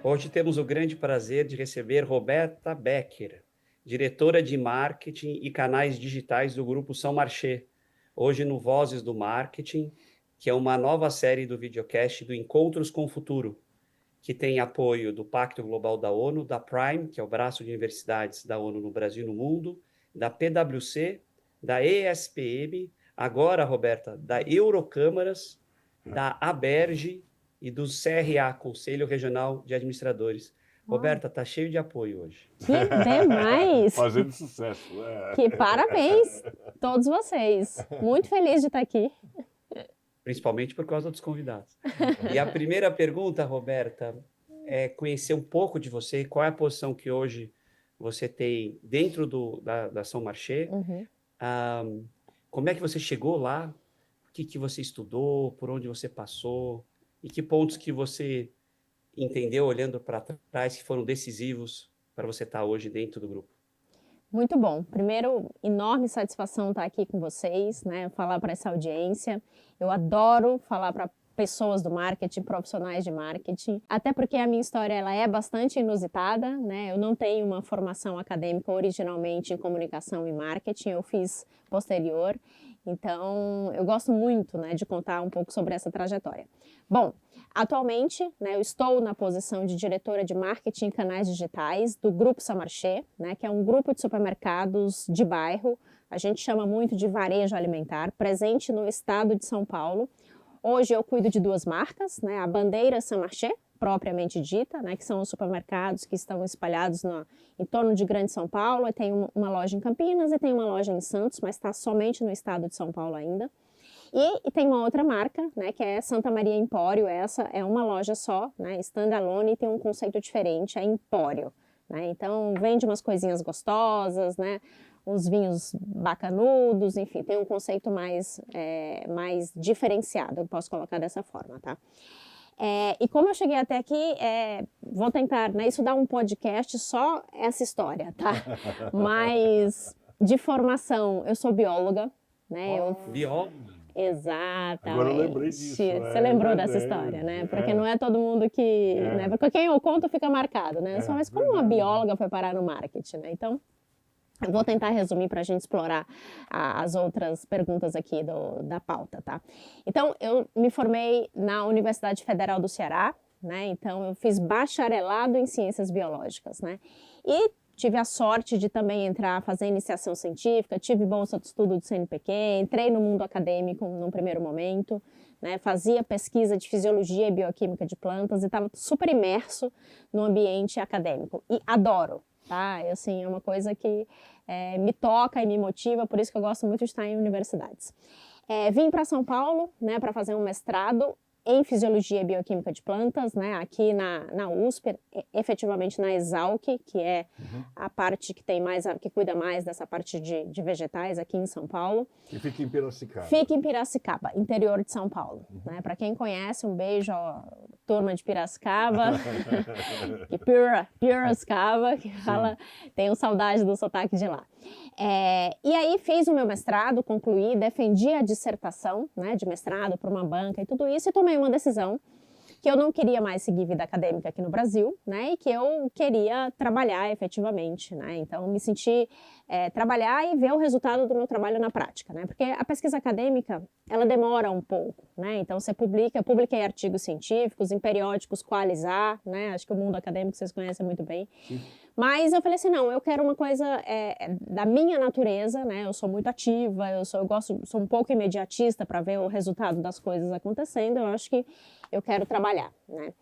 Hoje temos o grande prazer de receber Roberta Becker, diretora de marketing e canais digitais do Grupo São Marché, hoje no Vozes do Marketing, que é uma nova série do videocast do Encontros com o Futuro, que tem apoio do Pacto Global da ONU, da Prime, que é o braço de universidades da ONU no Brasil e no mundo, da PwC, da ESPM, agora, Roberta, da Eurocâmaras, da ABERGE e do CRA, Conselho Regional de Administradores. Uau. Roberta, tá cheio de apoio hoje. Que demais! Fazendo sucesso. Que parabéns, todos vocês. Muito feliz de estar aqui. Principalmente por causa dos convidados. E a primeira pergunta, Roberta, é conhecer um pouco de você, qual é a posição que hoje você tem dentro da São Marché, como é que você chegou lá, o que você estudou, por onde você passou, e que pontos que você entendeu olhando para trás que foram decisivos para você estar hoje dentro do grupo. Muito bom. Primeiro, enorme satisfação estar aqui com vocês, né? Falar para essa audiência. Eu adoro falar para pessoas do marketing, profissionais de marketing, até porque a minha história ela é bastante inusitada, né? Eu não tenho uma formação acadêmica originalmente em comunicação e marketing, eu fiz posterior, então eu gosto muito, né, de contar um pouco sobre essa trajetória. Bom, atualmente, né, eu estou na posição de diretora de marketing e canais digitais do Grupo São Marché, né, que é um grupo de supermercados de bairro, a gente chama muito de varejo alimentar, presente no estado de São Paulo. Hoje eu cuido de duas marcas, né, a Bandeira São Marché, propriamente dita, né, que são os supermercados que estão espalhados em torno de Grande São Paulo, tem uma loja em Campinas e tem uma loja em Santos, mas está somente no estado de São Paulo ainda. E tem uma outra marca, né, que é Santa Maria Empório, essa é uma loja só, né, standalone, e tem um conceito diferente, é Empório, né, então vende umas coisinhas gostosas, né, uns vinhos bacanudos, enfim, tem um conceito mais diferenciado, eu posso colocar dessa forma, tá? E como eu cheguei até aqui, vou tentar, né, isso dá um podcast só essa história, tá? Mas de formação, eu sou bióloga, né? Bióloga? Exatamente. Agora eu lembrei disso. Você lembrou dessa história, né? Porque não é todo mundo que... Né? Porque quem eu conto fica marcado, né? Só, mas como uma bióloga foi parar no marketing, né? Então, eu vou tentar resumir para a gente explorar as outras perguntas aqui da pauta, tá? Então, eu me formei na Universidade Federal do Ceará, né? Então, eu fiz bacharelado em Ciências Biológicas, né? E tive a sorte de também fazer iniciação científica, tive bolsa de estudo do CNPq, entrei no mundo acadêmico num primeiro momento, né? Fazia pesquisa de fisiologia e bioquímica de plantas e estava super imerso no ambiente acadêmico. E adoro. Tá? Assim, é uma coisa que me toca e me motiva, por isso que eu gosto muito de estar em universidades. Vim para São Paulo, né, para fazer um mestrado em Fisiologia e Bioquímica de Plantas, né, aqui na USP, efetivamente na Exalc, que é a parte que cuida mais dessa parte de vegetais aqui em São Paulo. E fica em Piracicaba. Fica em Piracicaba, interior de São Paulo. Né? Para quem conhece, um beijo à turma de Piracicaba, Piracicaba, que fala, tenho saudade do sotaque de lá. E aí fiz o meu mestrado, concluí, defendi a dissertação, né, de mestrado para uma banca e tudo isso, e tomei uma decisão que eu não queria mais seguir vida acadêmica aqui no Brasil, né, e que eu queria trabalhar efetivamente, né, então me senti trabalhar e ver o resultado do meu trabalho na prática, né, porque a pesquisa acadêmica, ela demora um pouco, né, então você eu publiquei artigos científicos em periódicos Qualis A, né, acho que o mundo acadêmico vocês conhecem muito bem. Sim. Mas eu falei assim, não, eu quero uma coisa da minha natureza, né, eu sou muito ativa, sou um pouco imediatista para ver o resultado das coisas acontecendo, eu acho que eu quero trabalhar, né.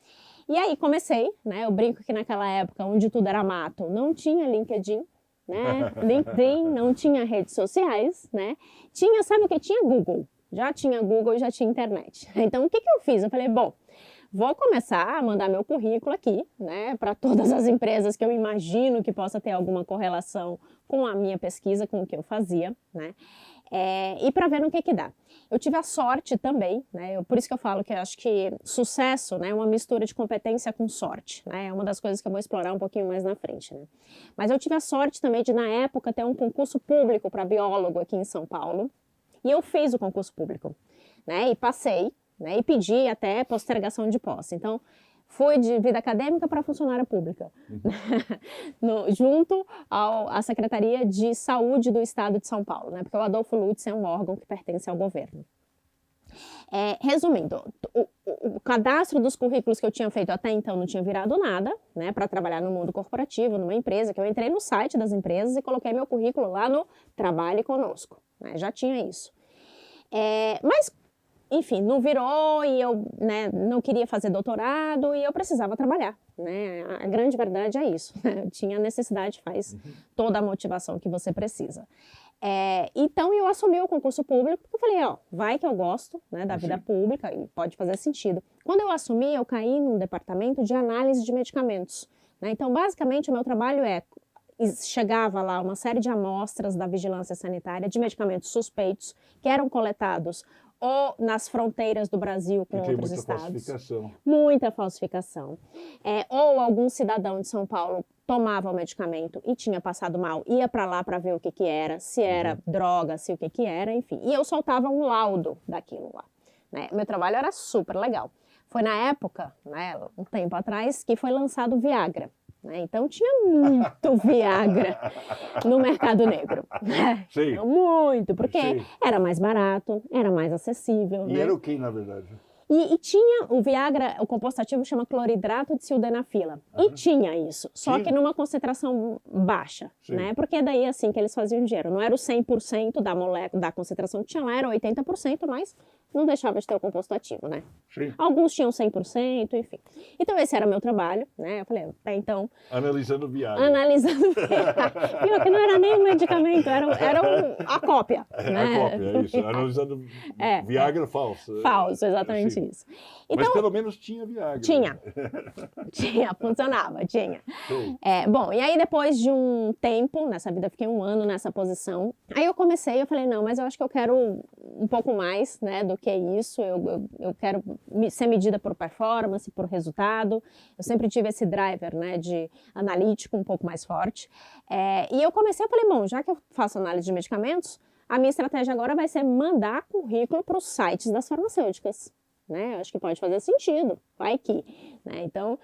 E aí comecei, né, eu brinco que naquela época, onde tudo era mato, não tinha LinkedIn, né, LinkedIn, não tinha redes sociais, né, sabe o que? Tinha Google, já tinha Google e já tinha internet. Então, o que eu fiz? Eu falei, bom, vou começar a mandar meu currículo aqui, né, para todas as empresas que eu imagino que possa ter alguma correlação com a minha pesquisa, com o que eu fazia, né, e para ver no que dá. Eu tive a sorte também, né, por isso que eu falo que eu acho que sucesso, né, é uma mistura de competência com sorte, né, é uma das coisas que eu vou explorar um pouquinho mais na frente, né. Mas eu tive a sorte também de, na época, ter um concurso público para biólogo aqui em São Paulo, e eu fiz o concurso público, né, e passei, né, e pedi até postergação de posse. Então, fui de vida acadêmica para funcionária pública, junto à Secretaria de Saúde do Estado de São Paulo, né? Porque o Adolfo Lutz é um órgão que pertence ao governo. Resumindo, o cadastro dos currículos que eu tinha feito até então não tinha virado nada, né, para trabalhar no mundo corporativo, numa empresa, que eu entrei no site das empresas e coloquei meu currículo lá no Trabalhe Conosco, né, já tinha isso. Mas, enfim, não virou e eu, né, não queria fazer doutorado e eu precisava trabalhar, né, a grande verdade é isso, né, tinha necessidade, faz toda a motivação que você precisa. Então eu assumi o concurso público, porque eu falei, ó, vai que eu gosto, né, da vida pública e pode fazer sentido. Quando eu assumi, eu caí num departamento de análise de medicamentos, né? Então basicamente o meu trabalho chegava lá uma série de amostras da vigilância sanitária de medicamentos suspeitos que eram coletados ou nas fronteiras do Brasil com outros estados. Falsificação. Muita falsificação. Ou algum cidadão de São Paulo tomava o medicamento e tinha passado mal, ia para lá para ver o que era, se era droga, se o que era, enfim. E eu soltava um laudo daquilo lá, né? Meu trabalho era super legal. Foi na época, né, um tempo atrás, que foi lançado o Viagra. Né? Então tinha muito Viagra no mercado negro, né? Sim. Muito, porque era mais barato, era mais acessível. E né? era o que, na verdade? E tinha o Viagra, o composto ativo chama cloridrato de sildenafila. E tinha isso, só que numa concentração baixa, né? Porque daí assim que eles faziam dinheiro. Não era o 100% da concentração que tinha lá, era 80%, mas não deixava de ter o composto ativo, né? Sim. Alguns tinham 100%, enfim. Então esse era meu trabalho, né? Eu falei, então... Analisando Viagra. Analisando Viagra. Pior que não era nem um medicamento, era a cópia. Né? A cópia, é isso. Analisando Viagra falso. Falso, exatamente isso. Então, mas pelo menos tinha Viagra. Tinha, funcionava, tinha. Bom, e aí depois de um tempo, nessa vida, eu fiquei 1 ano nessa posição. Aí eu falei, não, mas eu acho que eu quero um pouco mais, né, do que isso. Eu quero ser medida por performance, por resultado. Eu sempre tive esse driver, né, de analítico um pouco mais forte. E eu falei, bom, já que eu faço análise de medicamentos, a minha estratégia agora vai ser mandar currículo para os sites das farmacêuticas. Né? Acho que pode fazer sentido, vai que. Né? Então,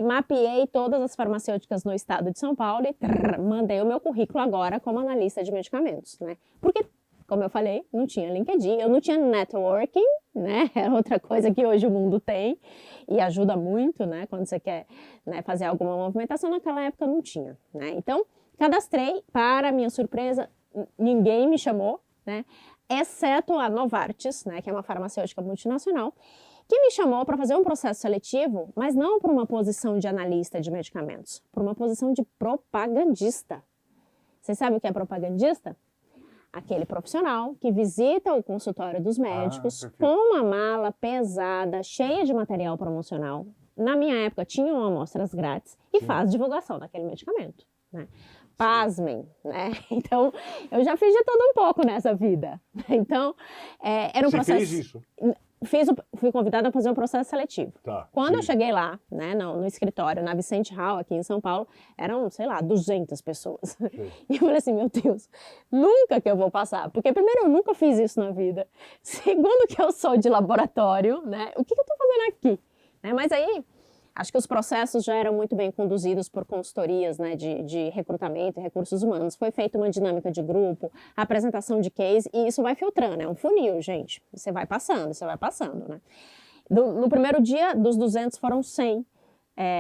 mapeei todas as farmacêuticas no estado de São Paulo e mandei o meu currículo agora como analista de medicamentos. Né? Porque, como eu falei, não tinha LinkedIn, eu não tinha networking, né? Era outra coisa que hoje o mundo tem e ajuda muito, né? Quando você quer, né, fazer alguma movimentação, naquela época não tinha. Né? Então, cadastrei, para minha surpresa, ninguém me chamou, né? Exceto a Novartis, né, que é uma farmacêutica multinacional, que me chamou para fazer um processo seletivo, mas não para uma posição de analista de medicamentos, para uma posição de propagandista. Vocês sabem o que é propagandista? Aquele profissional que visita o consultório dos médicos com uma mala pesada, cheia de material promocional. Na minha época, tinham amostras grátis e faz divulgação daquele medicamento, né? Pasmem, né? Então, eu já fiz de tudo um pouco nessa vida. Então, era um processo... Você fez isso? Fui convidada a fazer um processo seletivo. Quando eu cheguei lá, né, no escritório, na Vicente Hall, aqui em São Paulo, eram, sei lá, 200 pessoas. E eu falei assim, meu Deus, nunca que eu vou passar. Porque, primeiro, eu nunca fiz isso na vida. Segundo, que eu sou de laboratório, né? O que eu tô fazendo aqui? Né? Mas aí... Acho que os processos já eram muito bem conduzidos por consultorias, né, de recrutamento e recursos humanos. Foi feita uma dinâmica de grupo, apresentação de case, e isso vai filtrando. É um funil, gente. Você vai passando, né? No primeiro dia, dos 200 foram 100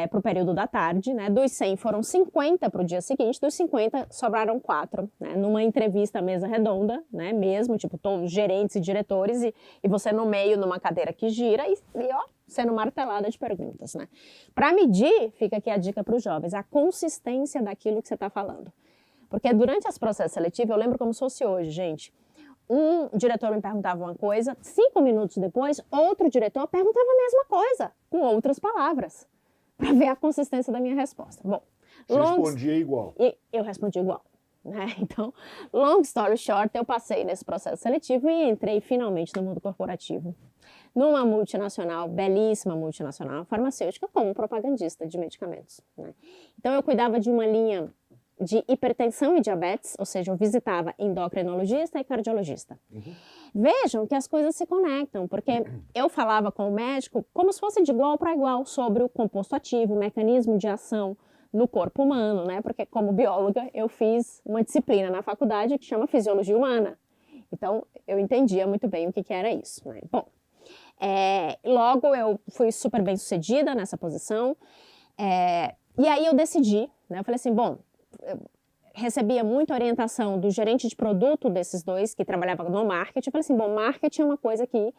para o período da tarde, né? Dos 100 foram 50 para o dia seguinte, dos 50 sobraram 4, né? Numa entrevista mesa redonda, né? Mesmo, tipo, todos gerentes e diretores, e você no meio, numa cadeira que gira, e ó, sendo martelada de perguntas, né? Para medir, fica aqui a dica para os jovens, a consistência daquilo que você está falando. Porque durante esse processo seletivo, eu lembro como se fosse hoje, gente. Um diretor me perguntava uma coisa, 5 minutos depois, outro diretor perguntava a mesma coisa, com outras palavras, para ver a consistência da minha resposta. Bom, você respondia igual. E eu respondi igual. Né? Então, long story short, eu passei nesse processo seletivo e entrei finalmente no mundo corporativo. Numa multinacional, belíssima multinacional, farmacêutica, como propagandista de medicamentos. Né? Então, eu cuidava de uma linha de hipertensão e diabetes, ou seja, eu visitava endocrinologista e cardiologista. Vejam que as coisas se conectam, porque eu falava com o médico como se fosse de igual para igual sobre o composto ativo, o mecanismo de ação no corpo humano, né? Porque como bióloga eu fiz uma disciplina na faculdade que chama Fisiologia Humana. Então eu entendia muito bem o que era isso, né? Bom, logo eu fui super bem sucedida nessa posição, e aí eu decidi, né? Eu falei assim, bom, eu recebia muita orientação do gerente de produto desses dois que trabalhava no marketing. Eu falei assim, bom, marketing é uma coisa que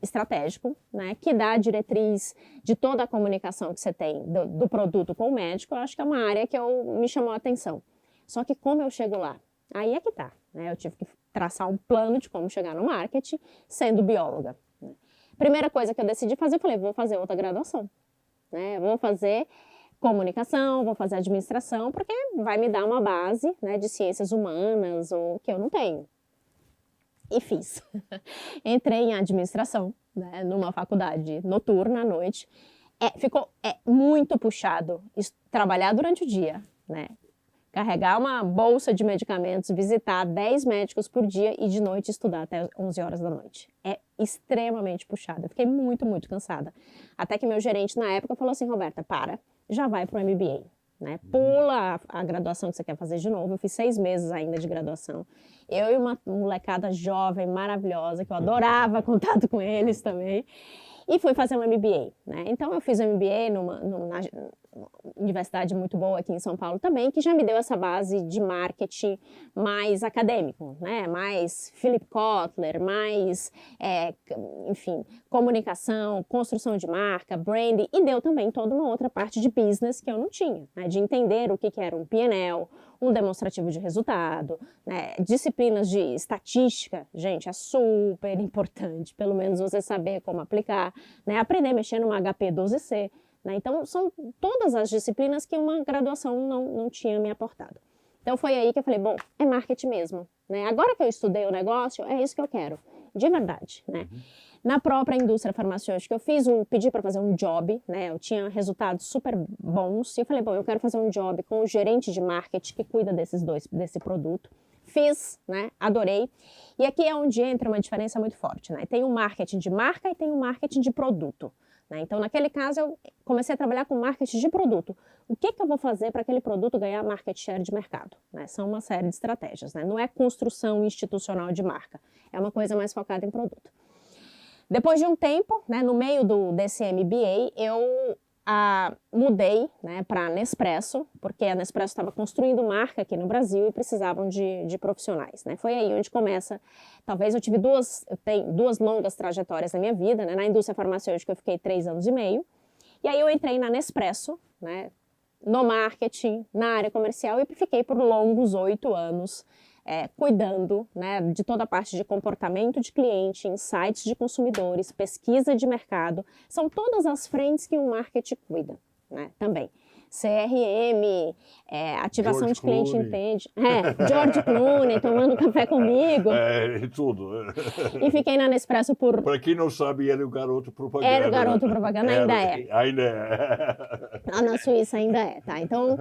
estratégico, né, que dá a diretriz de toda a comunicação que você tem do produto com o médico. Eu acho que é uma área que me chamou a atenção. Só que como eu chego lá? Aí é que tá, né? Eu tive que traçar um plano de como chegar no marketing sendo bióloga, né? Primeira coisa que eu decidi fazer, eu falei, vou fazer outra graduação, né? Vou fazer comunicação, vou fazer administração, porque vai me dar uma base, né, de ciências humanas, ou que eu não tenho. E fiz. Entrei em administração, né, numa faculdade noturna à noite. Ficou muito puxado trabalhar durante o dia, né? Carregar uma bolsa de medicamentos, visitar 10 médicos por dia e de noite estudar até 11 horas da noite. É extremamente puxado. Eu fiquei muito, muito cansada. Até que meu gerente na época falou assim, Roberta, já vai para o MBA, né? Pula a graduação que você quer fazer de novo. Eu fiz 6 meses ainda de graduação. Eu e uma molecada jovem, maravilhosa, que eu adorava contato com eles também. E fui fazer um MBA, né? Então, eu fiz um MBA numa universidade muito boa aqui em São Paulo também, que já me deu essa base de marketing mais acadêmico, né? Mais Philip Kotler, mais, enfim, comunicação, construção de marca, branding, e deu também toda uma outra parte de business que eu não tinha, né? De entender o que era um P&L, um demonstrativo de resultado, né? Disciplinas de estatística, gente, é super importante, pelo menos você saber como aplicar, né? Aprender a mexer numa HP12C, né? Então, são todas as disciplinas que uma graduação não tinha me aportado. Então, foi aí que eu falei, bom, é marketing mesmo, né? Agora que eu estudei o negócio, é isso que eu quero, de verdade, né? Na própria indústria farmacêutica, eu pedi para fazer um job, né? Eu tinha resultados super bons e eu falei, bom, eu quero fazer um job com o gerente de marketing que cuida desse produto. Fiz, né? Adorei. E aqui é onde entra uma diferença muito forte, né? Tem o marketing de marca e tem o marketing de produto, né? Então, naquele caso, eu comecei a trabalhar com marketing de produto. O que eu vou fazer para aquele produto ganhar market share de mercado, né? São uma série de estratégias, né? Não é construção institucional de marca, é uma coisa mais focada em produto. Depois de um tempo, né, no meio desse MBA, eu mudei, né, para a Nespresso, porque a Nespresso estava construindo marca aqui no Brasil e precisavam de profissionais, né? Foi aí onde começa, talvez eu tenho duas longas trajetórias na minha vida, né? Na indústria farmacêutica eu fiquei 3 anos e meio, e aí eu entrei na Nespresso, né, no marketing, na área comercial, e fiquei por longos 8 anos cuidando, né, de toda a parte de comportamento de cliente, insights de consumidores, pesquisa de mercado. São todas as frentes que o marketing cuida, né, também. CRM, ativação George de cliente Clooney. entende. George Clooney tomando café comigo. Tudo. E fiquei na Nespresso por... Para quem não sabe, ele é o garoto propaganda. Era o garoto propaganda, ainda é. Ainda é. Lá na Suíça ainda é, tá? Então,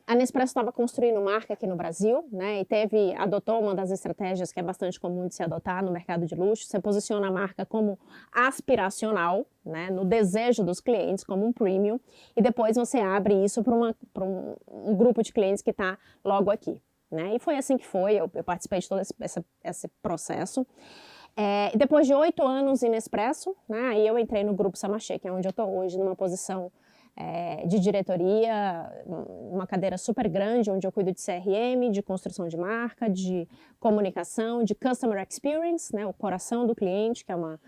a Nespresso estava construindo marca aqui no Brasil, né? E adotou uma das estratégias que é bastante comum de se adotar no mercado de luxo. Você posiciona a marca como aspiracional, né? No desejo dos clientes, como um premium. E depois você abre isso para um grupo de clientes que está logo aqui, né? E foi assim que foi. Eu participei de todo esse processo. Depois de 8 anos em Nespresso, né, aí eu entrei no Grupo Samarché, que é onde eu estou hoje, numa posição de diretoria, uma cadeira super grande, onde eu cuido de CRM, de construção de marca, de comunicação, de Customer Experience, né, o coração do cliente, que é uma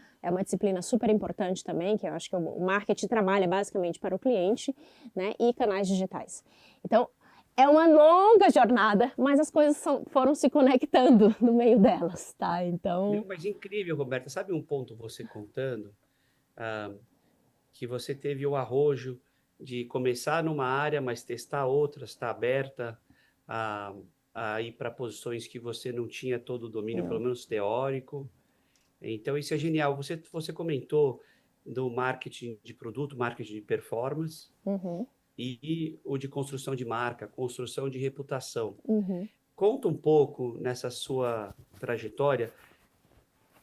disciplina super importante também, que eu acho que o marketing trabalha basicamente para o cliente, né, e canais digitais. Então, é uma longa jornada, mas as coisas foram se conectando no meio delas, tá? Então... Mas incrível, Roberta. Sabe um ponto você contando? Que você teve o arrojo de começar numa área, mas testar outras, estar aberta a ir para posições que você não tinha todo o domínio, pelo menos teórico. Então, isso é genial. Você comentou do marketing de produto, marketing de performance. e o de construção de marca, construção de reputação. Uhum. Conta um pouco nessa sua trajetória,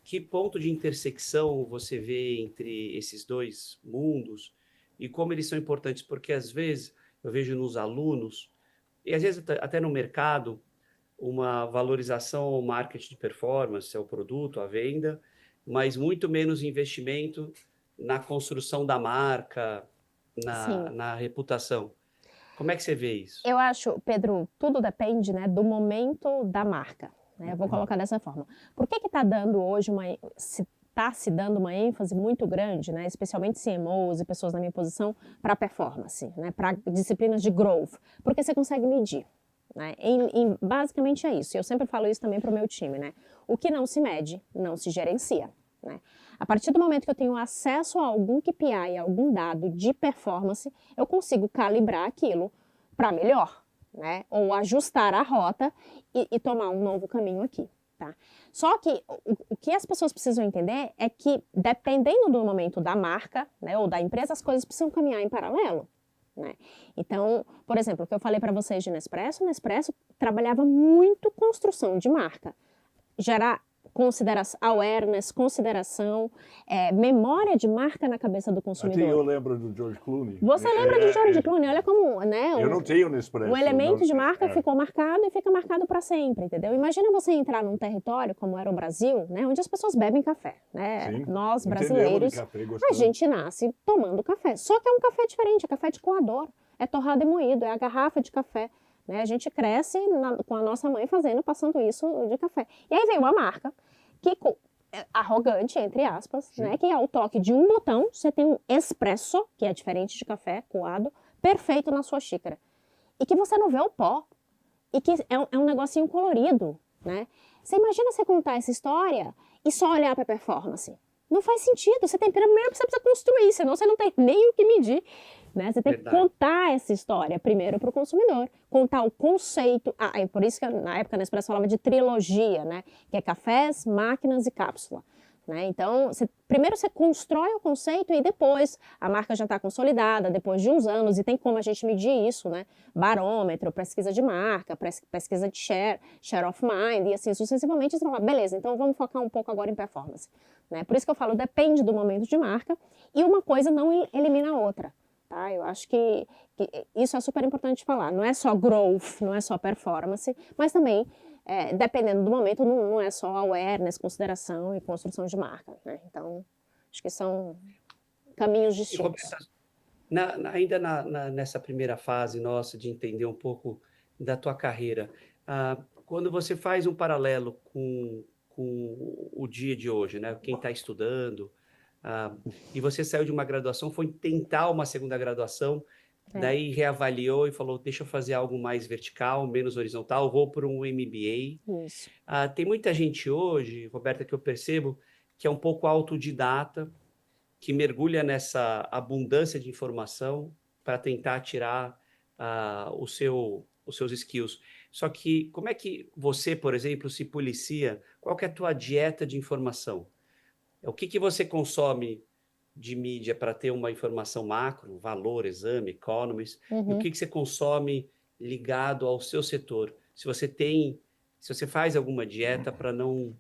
que ponto de intersecção você vê entre esses dois mundos e como eles são importantes, porque às vezes eu vejo nos alunos, e às vezes até no mercado, uma valorização ao marketing de performance, ao produto, à venda, mas muito menos investimento na construção da marca, Sim. na reputação. Como é que você vê isso? Eu acho, Pedro, tudo depende, né, do momento da marca, né? Eu vou colocar dessa forma. Por que está dando hoje se dando uma ênfase muito grande, né, especialmente CMOs e pessoas na minha posição, para performance, né, para disciplinas de growth? Porque você consegue medir. Né? Basicamente é isso. Eu sempre falo isso também para o meu time. Né? O que não se mede, não se gerencia. Né? A partir do momento que eu tenho acesso a algum KPI, a algum dado de performance, eu consigo calibrar aquilo para melhor, né? Ou ajustar a rota e tomar um novo caminho aqui. Tá? Só que o que as pessoas precisam entender é que, dependendo do momento da marca, né, ou da empresa, as coisas precisam caminhar em paralelo. Né? Então, por exemplo, o que eu falei para vocês de Nespresso, Nespresso trabalhava muito construção de marca, gerar awareness, consideração, memória de marca na cabeça do consumidor. Até eu lembro do George Clooney. Você lembra de George Clooney? Olha como, né? Eu não tenho Nespresso. O elemento de marca ficou marcado e fica marcado para sempre, entendeu? Imagina você entrar num território como era o Brasil, né? Onde as pessoas bebem café, né? Sim. Nós, brasileiros, café, a gente nasce tomando café. Só que é um café diferente, é café de coador, é torrado e moído, é a garrafa de café. Né? A gente cresce com a nossa mãe passando isso de café. E aí vem uma marca que arrogante, entre aspas, né, que é o toque de um botão, você tem um espresso, que é diferente de café coado, perfeito na sua xícara. E que você não vê o pó, e que é um negocinho colorido, né? Você imagina você contar essa história e só olhar para a performance. Não faz sentido, primeiro você precisa construir, senão você não tem nem o que medir. Né? Você tem que contar essa história primeiro para o consumidor, contar o conceito. É por isso que na época a Nespresso falava de trilogia, né? Que é cafés, máquinas e cápsula. Né? Então, primeiro você constrói o conceito e depois a marca já está consolidada, depois de uns anos, e tem como a gente medir isso, né? Barômetro, pesquisa de marca, pesquisa de share of mind, e assim sucessivamente. Você fala, beleza, então vamos focar um pouco agora em performance. Né? Por isso que eu falo, depende do momento de marca, e uma coisa não elimina a outra. Tá? Eu acho que isso é super importante de falar. Não é só growth, não é só performance, mas também, dependendo do momento, não é só awareness, consideração e construção de marca. Né? Então, acho que são caminhos distintos. Roberta, ainda nessa primeira fase nossa de entender um pouco da tua carreira, quando você faz um paralelo com o dia de hoje, né? Quem está estudando, e você saiu de uma graduação, foi tentar uma segunda graduação, daí reavaliou e falou, deixa eu fazer algo mais vertical, menos horizontal, vou para um MBA. Isso. Tem muita gente hoje, Roberta, que eu percebo, que é um pouco autodidata, que mergulha nessa abundância de informação para tentar tirar os seus skills. Só que como é que você, por exemplo, se policia? Qual que é a tua dieta de informação? O que você consome de mídia para ter uma informação macro, valor, exame, economics, e o que você consome ligado ao seu setor? Se você faz alguma dieta para não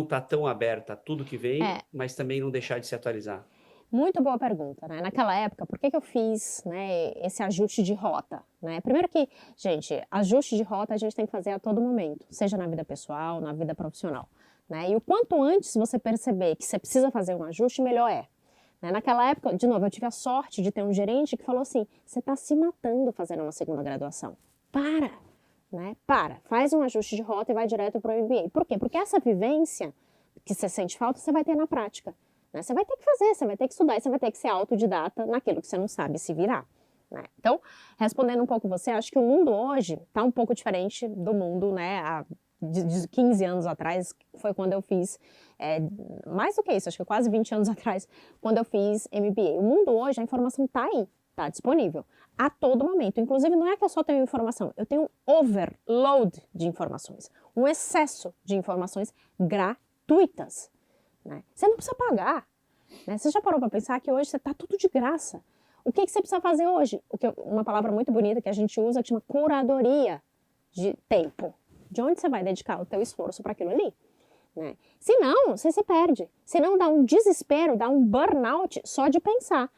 estar tão aberta a tudo que vem, mas também não deixar de se atualizar. Muito boa pergunta, né? Naquela época, por que eu fiz, né, esse ajuste de rota? Né? Primeiro que, gente, ajuste de rota a gente tem que fazer a todo momento, seja na vida pessoal, na vida profissional. Né? E o quanto antes você perceber que você precisa fazer um ajuste, melhor é. Né? Naquela época, de novo, eu tive a sorte de ter um gerente que falou assim, você está se matando fazendo uma segunda graduação. Para! Né? Faz um ajuste de rota e vai direto para o MBA. Por quê? Porque essa vivência que você sente falta, você vai ter na prática. Né? Você vai ter que fazer, você vai ter que estudar, você vai ter que ser autodidata naquilo que você não sabe se virar. Né? Então, respondendo um pouco você, acho que o mundo hoje está um pouco diferente do mundo, né, de 15 anos atrás, foi quando eu fiz, mais do que isso, acho que quase 20 anos atrás, quando eu fiz MBA. O mundo hoje, a informação está aí, está disponível a todo momento. Inclusive, não é que eu só tenho informação, eu tenho um overload de informações, um excesso de informações gratuitas. Né? Você não precisa pagar. Né? Você já parou para pensar que hoje está tudo de graça? O que você precisa fazer hoje? Uma palavra muito bonita que a gente usa que chama curadoria de tempo. De onde você vai dedicar o teu esforço para aquilo ali? Né? Se não, você se perde. Se não, dá um desespero, dá um burnout só de pensar.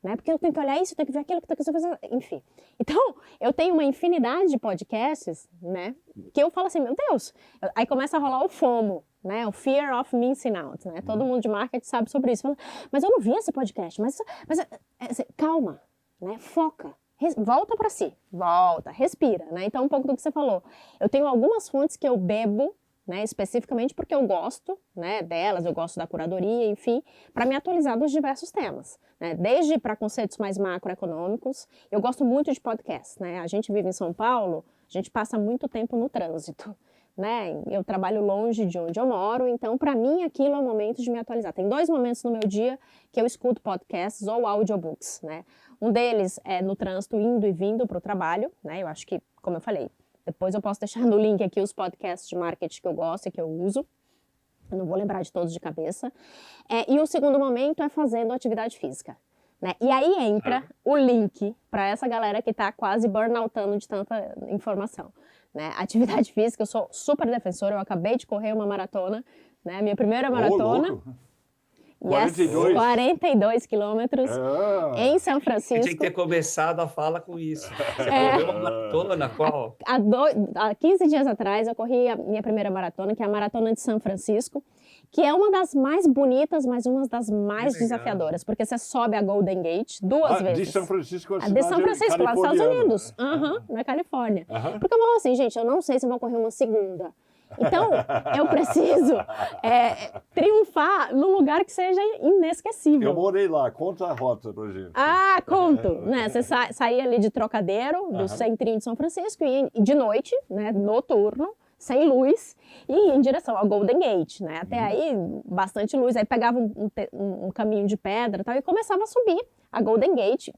Né? Porque eu tenho que olhar isso, eu tenho que ver aquilo, que eu tenho que fazer, enfim. Então, eu tenho uma infinidade de podcasts, né? Que eu falo assim, meu Deus, aí começa a rolar o FOMO, né? O Fear of Missing Out, né? Todo mundo de marketing sabe sobre isso. Fala, mas eu não vi esse podcast, mas calma, né? Foca. Volta para si, volta, respira, né? Então, um pouco do que você falou. Eu tenho algumas fontes que eu bebo, né, especificamente porque eu gosto, né, delas, eu gosto da curadoria, enfim, para me atualizar dos diversos temas, né, desde para conceitos mais macroeconômicos. Eu gosto muito de podcasts, né, a gente vive em São Paulo, a gente passa muito tempo no trânsito, né, eu trabalho longe de onde eu moro, então para mim aquilo é o momento de me atualizar. Tem 2 momentos no meu dia que eu escuto podcasts ou audiobooks, né, um deles é no trânsito indo e vindo para o trabalho, né, eu acho que, como eu falei, depois eu posso deixar no link aqui os podcasts de marketing que eu gosto e que eu uso. Eu não vou lembrar de todos de cabeça. E o segundo momento é fazendo atividade física. Né? E aí entra o link para essa galera que está quase burnoutando de tanta informação. Né? Atividade física, eu sou super defensora, eu acabei de correr uma maratona, né? Minha primeira maratona. 42 quilômetros em São Francisco. Eu tinha que ter começado a fala com isso. Você correu uma maratona, qual? Há 15 dias atrás eu corri a minha primeira maratona, que é a Maratona de São Francisco, que é uma das mais bonitas, mas uma das mais desafiadoras, porque você sobe a Golden Gate 2 vezes. De São Francisco, de São Francisco, lá nos Estados Unidos, na Califórnia. Porque eu falo assim, gente, eu não sei se eu vou correr uma segunda. Então, eu preciso triunfar num lugar que seja inesquecível. Eu morei lá, conta a rota pra gente. Conto. Né? Você saía ali de Trocadero, do centrinho de São Francisco, e de noite, né, noturno, sem luz, e em direção ao Golden Gate. Né? Até aí, bastante luz. Aí pegava um caminho de pedra e tal, e começava a subir a Golden Gate,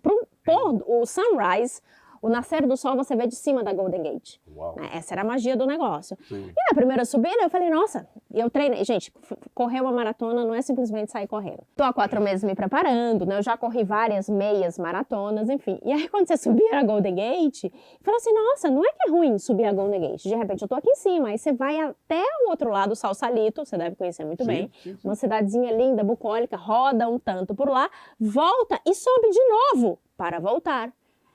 o sunrise. O nascer do sol você vê de cima da Golden Gate. Uau. Essa era a magia do negócio. Sim. E na primeira subida eu falei, nossa, eu treinei. Gente, correr uma maratona não é simplesmente sair correndo. Tô há 4 meses me preparando, né? Eu já corri várias meias maratonas, enfim. E aí quando você subia a Golden Gate, eu falei assim, nossa, não é que é ruim subir a Golden Gate. De repente eu tô aqui em cima, aí você vai até o outro lado, Sausalito, você deve conhecer muito bem. Sim. Uma cidadezinha linda, bucólica, roda um tanto por lá, volta e sobe de novo para voltar.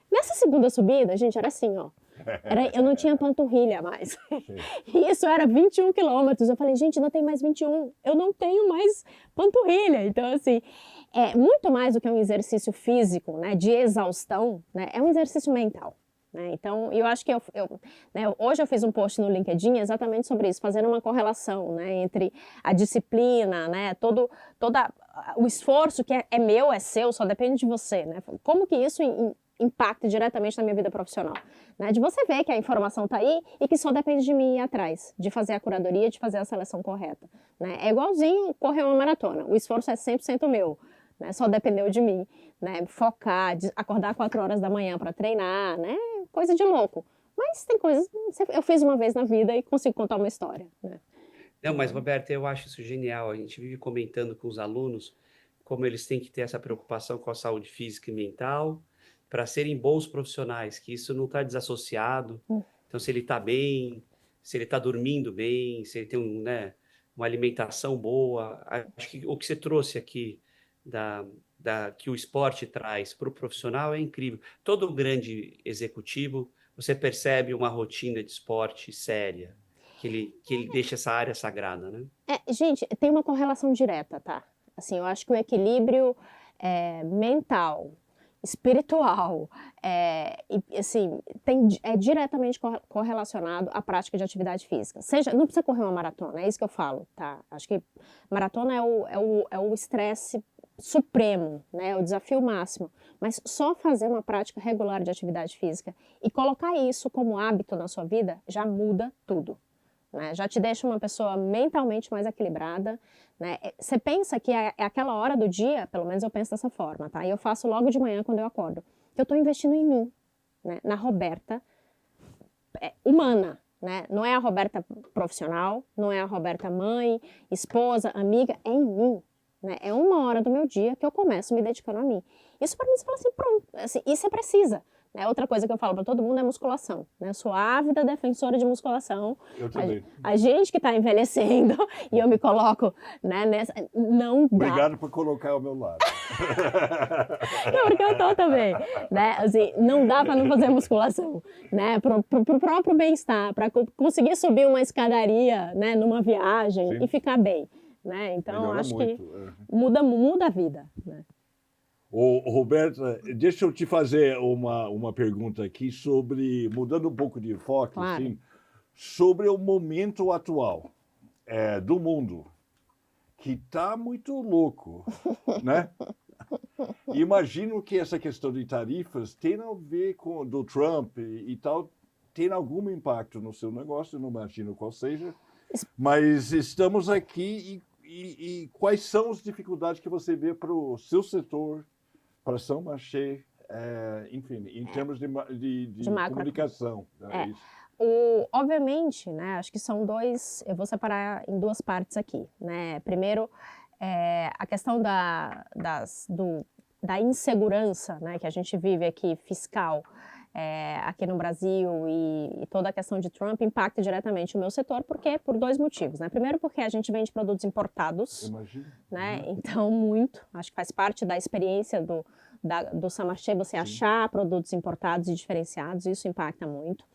Nessa segunda subida, gente, era assim, ó. Eu não tinha panturrilha mais. E isso era 21 quilômetros. Eu falei, gente, não tem mais 21. Eu não tenho mais panturrilha. Então, assim, é muito mais do que um exercício físico, né, de exaustão, né, é um exercício mental. Né? Então, eu acho que né, hoje eu fiz um post no LinkedIn exatamente sobre isso, fazendo uma correlação, né, entre a disciplina, né, todo o esforço que é meu, é seu, só depende de você. Né? Como que isso impacta diretamente na minha vida profissional, né? De você ver que a informação está aí e que só depende de mim ir atrás, de fazer a curadoria, de fazer a seleção correta, né? É igualzinho correr uma maratona, o esforço é 100% meu, né? Só dependeu de mim, né? Focar, acordar 4 horas da manhã para treinar, né? Coisa de louco, mas tem coisas, eu fiz uma vez na vida e consigo contar uma história, né? Não, mas Roberta, eu acho isso genial, a gente vive comentando com os alunos como eles têm que ter essa preocupação com a saúde física e mental, para serem bons profissionais, que isso não está desassociado. Então, se ele está bem, se ele está dormindo bem, se ele tem uma alimentação boa, acho que o que você trouxe aqui, que o esporte traz para o profissional é incrível. Todo grande executivo, você percebe uma rotina de esporte séria, que ele deixa essa área sagrada, né? Gente, tem uma correlação direta, tá? Assim, eu acho que o equilíbrio mental, espiritual, assim, é diretamente correlacionado à prática de atividade física. Não precisa correr uma maratona, é isso que eu falo, tá? Acho que maratona é o estresse supremo, né? É o desafio máximo. Mas só fazer uma prática regular de atividade física e colocar isso como hábito na sua vida já muda tudo. Né? Já te deixa uma pessoa mentalmente mais equilibrada, né? Você pensa que é aquela hora do dia, pelo menos eu penso dessa forma, tá? E eu faço logo de manhã quando eu acordo, que eu estou investindo em mim, né? Na Roberta humana, né? Não é a Roberta profissional, não é a Roberta mãe, esposa, amiga, é em mim. né? É 1 hora do meu dia que eu começo me dedicando a mim. Isso para mim, você fala assim, pronto, assim, e você precisa. Né? Outra coisa que eu falo para todo mundo é musculação. Né? Eu sou ávida defensora de musculação. Eu também. A gente que está envelhecendo, e eu me coloco, né, nessa, não dá. Obrigado por colocar ao meu lado. Não, porque eu tô também, né? Assim, não dá para não fazer musculação, né? Pro próprio bem-estar, para conseguir subir uma escadaria, né, numa viagem. Sim. E ficar bem, né? Então, melhora acho muito, que muda a vida, né? Ô, Roberta, deixa eu te fazer uma pergunta aqui sobre, mudando um pouco de foco, claro. Assim, sobre o momento atual do mundo, que está muito louco, né? Imagino que essa questão de tarifas tem a ver com do Trump e tal, tem algum impacto no seu negócio, não imagino qual seja, mas estamos aqui e quais são as dificuldades que você vê para o seu setor, para São Marché, enfim, em termos de comunicação. É isso. Obviamente, né, acho que são dois, eu vou separar em 2 partes aqui. Né? Primeiro, a questão da insegurança, né, que a gente vive aqui, fiscal, aqui no Brasil e toda a questão de Trump impacta diretamente o meu setor, porque por 2 motivos. Né? Primeiro, porque a gente vende produtos importados, né? Então acho que faz parte da experiência do São Marché você Sim. achar produtos importados e diferenciados, isso impacta muito.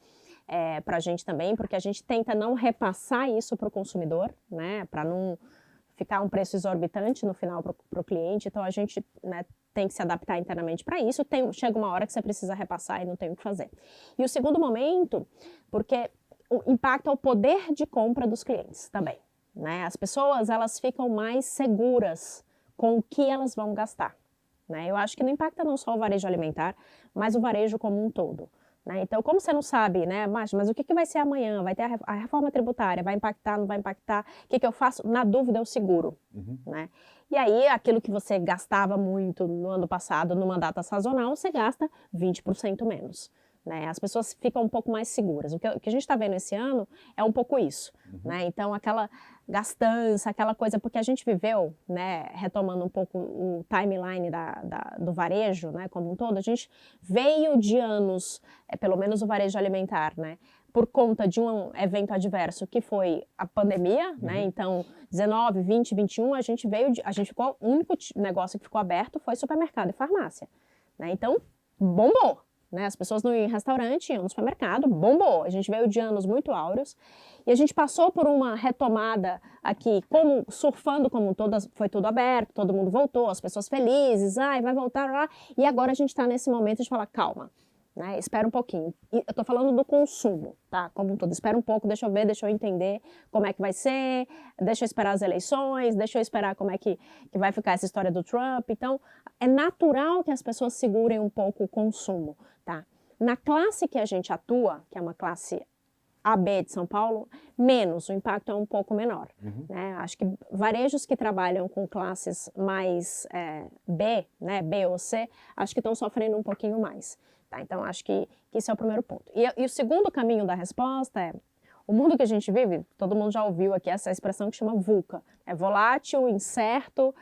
Para a gente também, porque a gente tenta não repassar isso para o consumidor, né? Para não ficar um preço exorbitante no final para o cliente, então a gente, né, tem que se adaptar internamente para isso, chega uma hora que você precisa repassar e não tem o que fazer. E o segundo momento, porque impacta o poder de compra dos clientes também, né? As pessoas, elas ficam mais seguras com o que elas vão gastar, né? Eu acho que não impacta não só o varejo alimentar, mas o varejo como um todo. Né? Então, como você não sabe, né, mas o que vai ser amanhã? Vai ter a reforma tributária? Vai impactar, não vai impactar? O que eu faço? Na dúvida, eu seguro. Né? E aí, aquilo que você gastava muito no ano passado, numa data sazonal, você gasta 20% menos. Né? As pessoas ficam um pouco mais seguras. O que a gente está vendo esse ano é um pouco isso. Né? Então, aquela gastança, aquela coisa, porque a gente viveu, né, retomando um pouco o timeline do varejo, né, como um todo, a gente veio de anos, pelo menos o varejo alimentar, né, por conta de um evento adverso que foi a pandemia, né, então 19, 20, 21, a gente ficou, o único negócio que ficou aberto foi supermercado e farmácia, né, então bombou. Né? As pessoas não iam em restaurante, iam no supermercado, bombou. A gente veio de anos muito áureos e a gente passou por uma retomada aqui, como surfando como um todo, foi tudo aberto, todo mundo voltou, as pessoas felizes, vai voltar lá. E agora a gente está nesse momento de falar, calma, né? Espera um pouquinho. E eu estou falando do consumo, tá? Como um todo, espera um pouco, deixa eu ver, deixa eu entender como é que vai ser, deixa eu esperar as eleições, deixa eu esperar como é que vai ficar essa história do Trump. Então, é natural que as pessoas segurem um pouco o consumo. Tá? Na classe que a gente atua, que é uma classe AB de São Paulo, menos, o impacto é um pouco menor. Né? Acho que varejos que trabalham com classes mais B, né, B ou C, acho que estão sofrendo um pouquinho mais. Tá? Então, acho que esse é o primeiro ponto. E o segundo caminho da resposta é, o mundo que a gente vive, todo mundo já ouviu aqui essa expressão que chama VUCA. É volátil, incerto,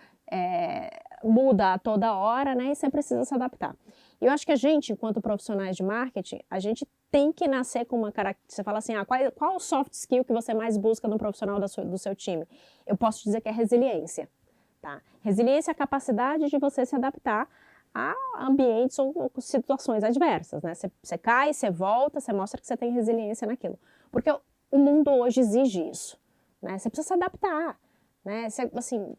muda a toda hora, né, e você precisa se adaptar. E eu acho que a gente, enquanto profissionais de marketing, a gente tem que nascer com uma característica. Você fala assim, qual o soft skill que você mais busca no profissional do seu time? Eu posso dizer que é resiliência. Tá? Resiliência é a capacidade de você se adaptar a ambientes ou situações adversas. Né? Você cai, você volta, você mostra que você tem resiliência naquilo. Porque o mundo hoje exige isso. Né? Você precisa se adaptar. Né? Assim,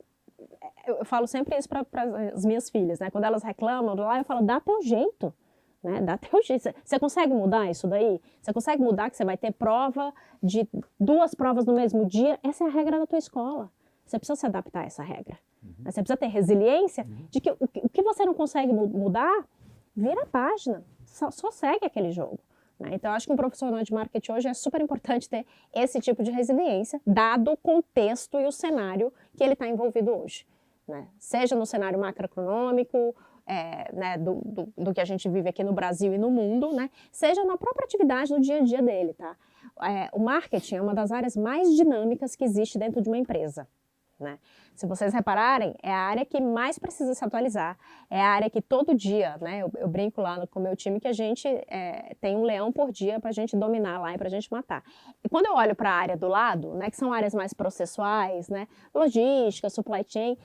eu falo sempre isso para as minhas filhas, né? Quando elas reclamam lá, eu falo, dá teu jeito, né? Dá teu jeito. Você consegue mudar isso daí? Você consegue mudar que você vai ter prova de 2 provas no mesmo dia? Essa é a regra da tua escola. Você precisa se adaptar a essa regra. Você precisa ter resiliência de que o que você não consegue mudar, vira a página. Só segue aquele jogo. Né? Então, eu acho que um profissional de marketing hoje é super importante ter esse tipo de resiliência, dado o contexto e o cenário que ele está envolvido hoje. Né? Seja no cenário macroeconômico, né, do que a gente vive aqui no Brasil e no mundo, né? Seja na própria atividade do dia a dia dele. Tá? O marketing é uma das áreas mais dinâmicas que existe dentro de uma empresa. né? Se vocês repararem, é a área que mais precisa se atualizar, é a área que todo dia, né? Eu brinco lá com o meu time que a gente tem um leão por dia para a gente dominar lá e para a gente matar. E quando eu olho para a área do lado, né, que são áreas mais processuais, né? Logística, supply chain,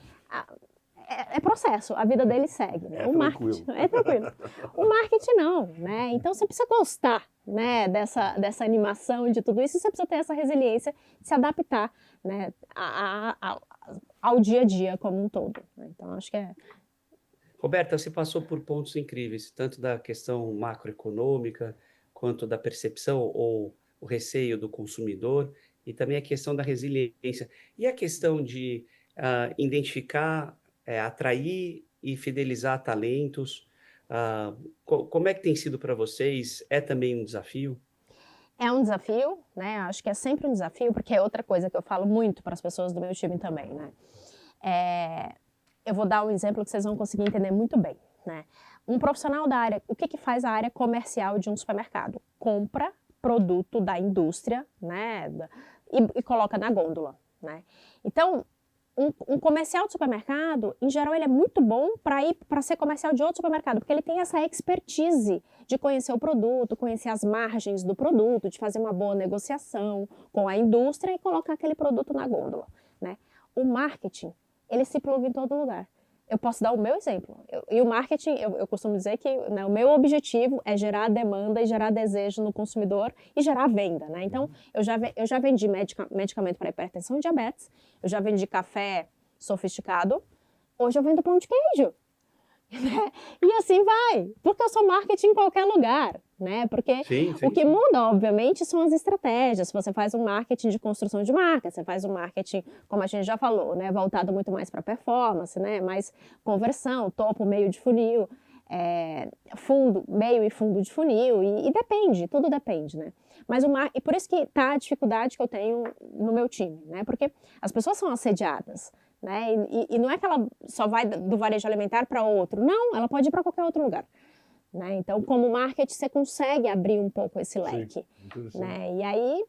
é processo, a vida dele segue. Né? O marketing é tranquilo. O marketing não, né? Então você precisa gostar, né, dessa animação de tudo isso, e você precisa ter essa resiliência de se adaptar, né, ao dia a dia como um todo. Né? Então acho que é. Roberta, você passou por pontos incríveis, tanto da questão macroeconômica, quanto da percepção ou o receio do consumidor, e também a questão da resiliência. E a questão de identificar, atrair e fidelizar talentos, como é que tem sido para vocês? É também um desafio? É um desafio, né? Acho que é sempre um desafio, porque é outra coisa que eu falo muito para as pessoas do meu time também, né? Eu vou dar um exemplo que vocês vão conseguir entender muito bem, né? Um profissional da área, o que faz a área comercial de um supermercado? Compra produto da indústria, né? E coloca na gôndola, né? Então, um comercial de supermercado, em geral, ele é muito bom para ser comercial de outro supermercado, porque ele tem essa expertise de conhecer o produto, conhecer as margens do produto, de fazer uma boa negociação com a indústria e colocar aquele produto na gôndola, né? O marketing, ele se pluga em todo lugar. Eu posso dar o meu exemplo. E o marketing, eu costumo dizer que, né, o meu objetivo é gerar demanda e gerar desejo no consumidor e gerar venda, né? Então, eu já vendi medicamento para hipertensão e diabetes, eu já vendi café sofisticado, hoje eu vendo pão de queijo. Né? E assim vai, porque eu sou marketing em qualquer lugar, né? Porque o que muda, obviamente, são as estratégias. Você faz um marketing de construção de marca, você faz um marketing, como a gente já falou, né? Voltado muito mais para performance, né? Mais conversão, topo, meio de funil, fundo, meio e fundo de funil, e depende, tudo depende, né? Mas e por isso que tá a dificuldade que eu tenho no meu time, né? Porque as pessoas são assediadas. Né? E não é que ela só vai do varejo alimentar para outro, não, ela pode ir para qualquer outro lugar. Né? Então, como marketing, você consegue abrir um pouco esse leque. Né? E aí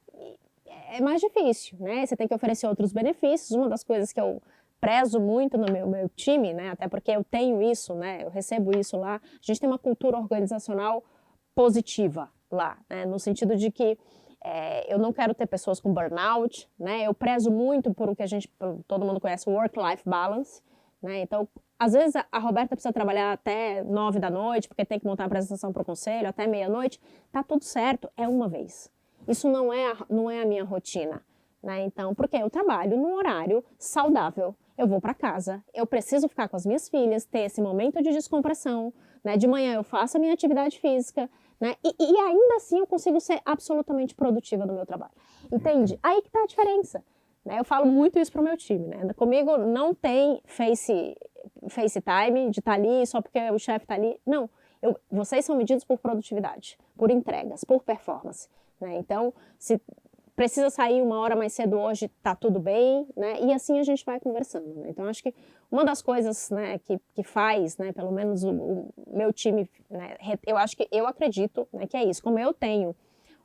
é mais difícil, né? Você tem que oferecer outros benefícios. Uma das coisas que eu prezo muito no meu time, né? Até porque eu tenho isso, né? Eu recebo isso lá. A gente tem uma cultura organizacional positiva lá, né? No sentido de que eu não quero ter pessoas com burnout, né? Eu prezo muito por o que todo mundo conhece, work-life balance, né? Então, às vezes a Roberta precisa trabalhar até 9 da noite, porque tem que montar a apresentação para o conselho, até meia-noite, tá tudo certo, é uma vez. Isso não é a minha rotina, né? Então, porque eu trabalho num horário saudável, eu vou para casa, eu preciso ficar com as minhas filhas, ter esse momento de descompressão, né? De manhã eu faço a minha atividade física, né? E ainda assim eu consigo ser absolutamente produtiva no meu trabalho. Entende? Aí que tá a diferença. Né? Eu falo muito isso pro meu time. Né? Comigo não tem FaceTime de estar ali só porque o chefe está ali. Não. Vocês são medidos por produtividade, por entregas, por performance. Né? Então, se precisa sair 1 hora mais cedo hoje, tá tudo bem, né? E assim a gente vai conversando, né? Então, acho que uma das coisas, né, que faz, né, pelo menos o meu time, né, eu acredito, né, que é isso. Como eu tenho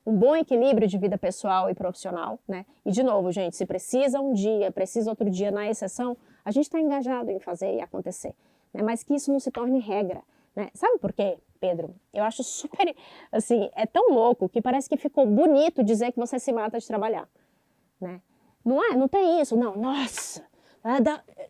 um bom equilíbrio de vida pessoal e profissional, né? E, de novo, gente, se precisa um dia, precisa outro dia, na exceção, a gente está engajado em fazer e acontecer, né? Mas que isso não se torne regra, né? Sabe por quê, Pedro? Eu acho super, assim, é tão louco que parece que ficou bonito dizer que você se mata de trabalhar, né? Não tem isso, não, nossa.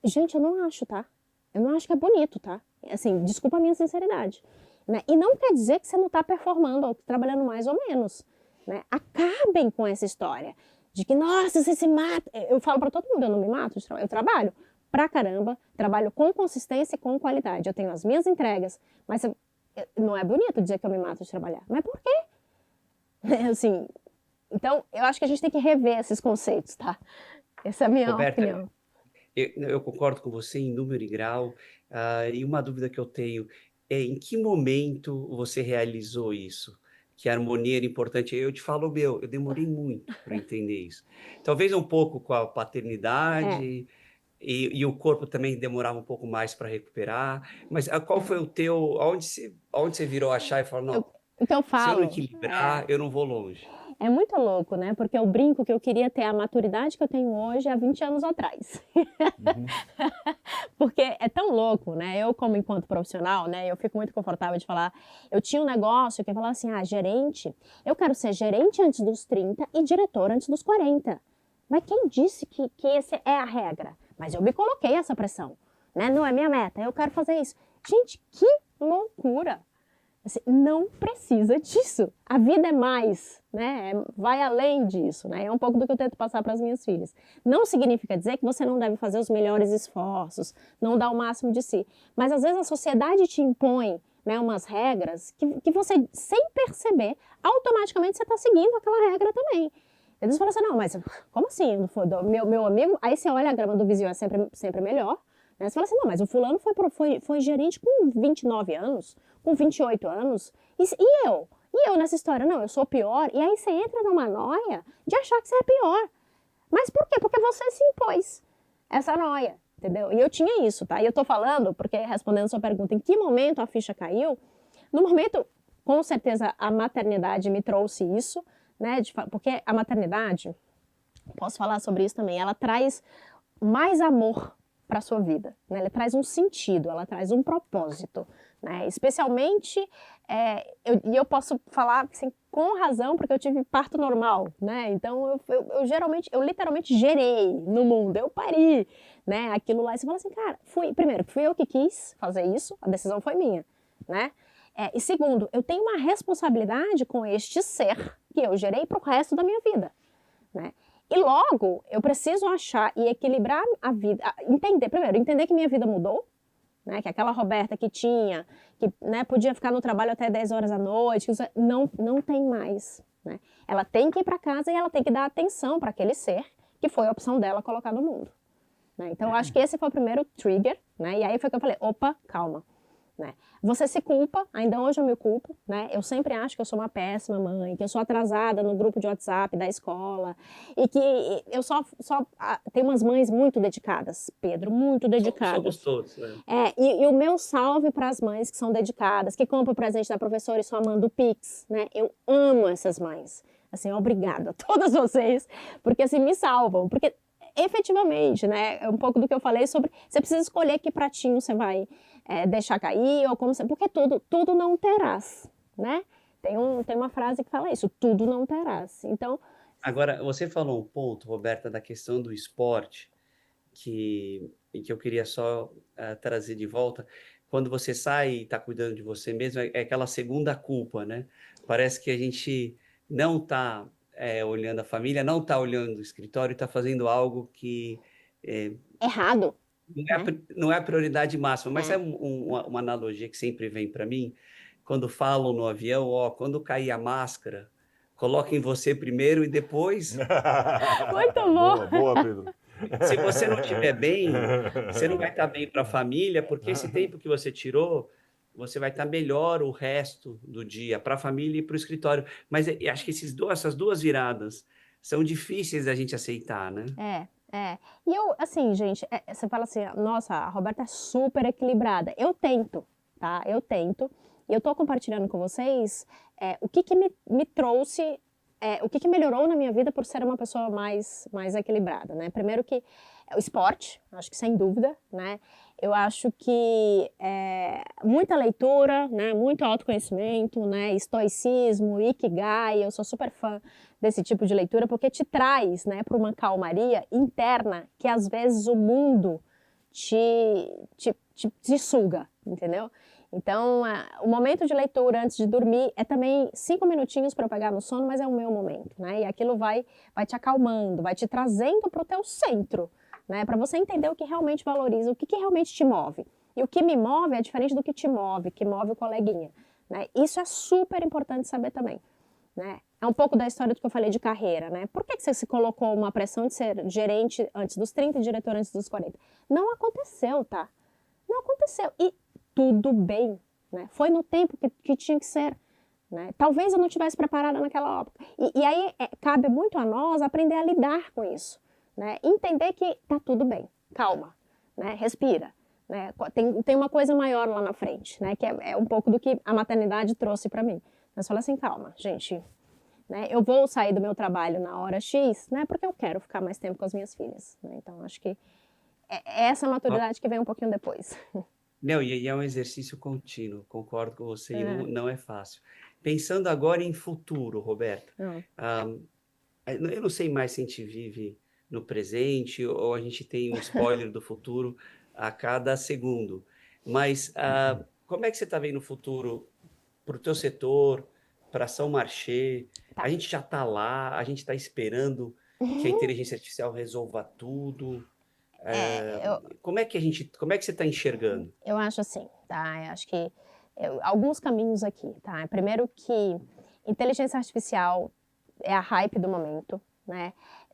Gente, eu não acho, tá? Eu não acho que é bonito, tá? Assim, desculpa a minha sinceridade. Né? E não quer dizer que você não está performando ou trabalhando mais ou menos. Né? Acabem com essa história de que, nossa, você se mata. Eu falo para todo mundo, eu não me mato, eu trabalho pra caramba, trabalho com consistência e com qualidade. Eu tenho as minhas entregas, mas não é bonito dizer que eu me mato de trabalhar. Mas por quê? Assim, então, eu acho que a gente tem que rever esses conceitos, tá? Essa é a minha Roberta, opinião. Eu concordo com você em número e grau, e uma dúvida que eu tenho é em que momento você realizou isso? Que a harmonia era importante. Eu te falo, eu demorei muito para entender isso. Talvez um pouco com a paternidade, e o corpo também demorava um pouco mais para recuperar. Mas qual foi o teu... Onde você virou a chave e falou, não, O que eu se eu não falo... equilibrar, eu não vou longe. É muito louco, né? Porque eu brinco que eu queria ter a maturidade que eu tenho hoje há 20 anos atrás. Uhum. Porque é tão louco, né? Eu, como enquanto profissional, né? Eu fico muito confortável de falar. Eu tinha um negócio que eu falava assim, gerente, eu quero ser gerente antes dos 30 e diretor antes dos 40. Mas quem disse que essa é a regra? Mas eu me coloquei essa pressão, né? Não é minha meta, eu quero fazer isso. Gente, que loucura! Assim, não precisa disso. A vida é mais, né? Vai além disso, né? É um pouco do que eu tento passar para as minhas filhas. Não significa dizer que você não deve fazer os melhores esforços, não dar o máximo de si. Mas às vezes a sociedade te impõe, né, umas regras que você, sem perceber, automaticamente você está seguindo aquela regra também. Eles falam assim, não, mas como assim? Meu amigo, aí você olha a grama do vizinho, é sempre melhor. Né? Você fala assim, não, mas o fulano foi gerente com 29 anos, com 28 anos, e eu? E eu nessa história? Não, eu sou pior. E aí você entra numa noia de achar que você é pior. Mas por quê? Porque você se impôs essa noia, entendeu? E eu tinha isso, tá? E eu tô falando, porque respondendo a sua pergunta, em que momento a ficha caiu? No momento, com certeza, a maternidade me trouxe isso, né? Porque a maternidade, posso falar sobre isso também, ela traz mais amor para a sua vida, né? Ela traz um sentido, ela traz um propósito, né? Especialmente, eu posso falar assim, com razão, porque eu tive parto normal, né? Então eu literalmente gerei no mundo, eu pari, né? Aquilo lá, e você fala assim, cara, primeiro, fui eu que quis fazer isso, a decisão foi minha, né? E segundo, eu tenho uma responsabilidade com este ser que eu gerei para o resto da minha vida, né? E logo, eu preciso achar e equilibrar a vida, entender que minha vida mudou, né? Que aquela Roberta que tinha, que, né, podia ficar no trabalho até 10 horas da noite, não tem mais, né? Ela tem que ir para casa e ela tem que dar atenção para aquele ser que foi a opção dela colocar no mundo, né? Então, eu acho que esse foi o primeiro trigger, né? E aí foi que eu falei, opa, calma. Né? Você se culpa, ainda hoje eu me culpo, né? Eu sempre acho que eu sou uma péssima mãe, que eu sou atrasada no grupo de WhatsApp da escola e que eu tenho umas mães muito dedicadas, Pedro, muito dedicadas. Somos todos, né? E o meu salve para as mães que são dedicadas, que compram o presente da professora e só mandam o Pix, né? Eu amo essas mães, assim, obrigada a todas vocês, porque assim, me salvam, porque efetivamente, né, é um pouco do que eu falei sobre, você precisa escolher que pratinho você vai deixar cair, ou como você, porque tudo não terás, né? Tem uma frase que fala isso, tudo não terás. Então... Agora, você falou um ponto, Roberta, da questão do esporte, que eu queria só trazer de volta. Quando você sai e está cuidando de você mesmo, é aquela segunda culpa, né? Parece que a gente não está olhando a família, não está olhando o escritório, está fazendo algo que... errado. Não é a prioridade máxima, mas é uma analogia que sempre vem para mim, quando falam no avião, quando cair a máscara, coloquem você primeiro e depois... Muito bom! Boa, Pedro. Se você não estiver bem, você não vai estar bem para a família, porque esse tempo que você tirou, você vai estar melhor o resto do dia, para a família e para o escritório. Mas acho que essas duas viradas são difíceis da gente aceitar, né? E eu, assim, gente, você fala assim, nossa, a Roberta é super equilibrada. Eu tento, tá? Eu tento. E eu tô compartilhando com vocês o que me trouxe, o que melhorou na minha vida por ser uma pessoa mais equilibrada, né? Primeiro que o esporte, acho que sem dúvida, né? Eu acho que muita leitura, né? Muito autoconhecimento, né? Estoicismo, Ikigai, eu sou super fã desse tipo de leitura, porque te traz, né, para uma calmaria interna que às vezes o mundo te suga, entendeu? Então, o momento de leitura antes de dormir é também 5 minutinhos para eu pegar no sono, mas é o meu momento, né? E aquilo vai te acalmando, vai te trazendo para o teu centro, né? Para você entender o que realmente valoriza, o que realmente te move. E o que me move é diferente do que move o coleguinha, né? Isso é super importante saber também, né? É um pouco da história do que eu falei de carreira, né? Por que você se colocou uma pressão de ser gerente antes dos 30 e diretor antes dos 40? Não aconteceu, tá? Não aconteceu. E tudo bem, né? Foi no tempo que tinha que ser, né? Talvez eu não estivesse preparada naquela época. E aí cabe muito a nós aprender a lidar com isso, né? Entender que tá tudo bem, calma, né? Respira, né? Tem uma coisa maior lá na frente, né? Que é um pouco do que a maternidade trouxe para mim. Mas fala assim, calma, gente, né? Eu vou sair do meu trabalho na hora X, né? Porque eu quero ficar mais tempo com as minhas filhas, né? Então, acho que é essa maturidade que vem um pouquinho depois. Não, e é um exercício contínuo, concordo com você, e É. não é fácil. Pensando agora em futuro, Roberto, Hum. eu não sei mais se a gente vive no presente ou a gente tem um spoiler do futuro a cada segundo, mas como é que você está vendo o futuro para o teu setor, para São Marché? Tá. A gente já está lá, a gente está esperando que a inteligência artificial resolva tudo. Como é que você está enxergando? Eu acho assim, tá? Eu acho que alguns caminhos aqui, tá? Primeiro que inteligência artificial é a hype do momento, né?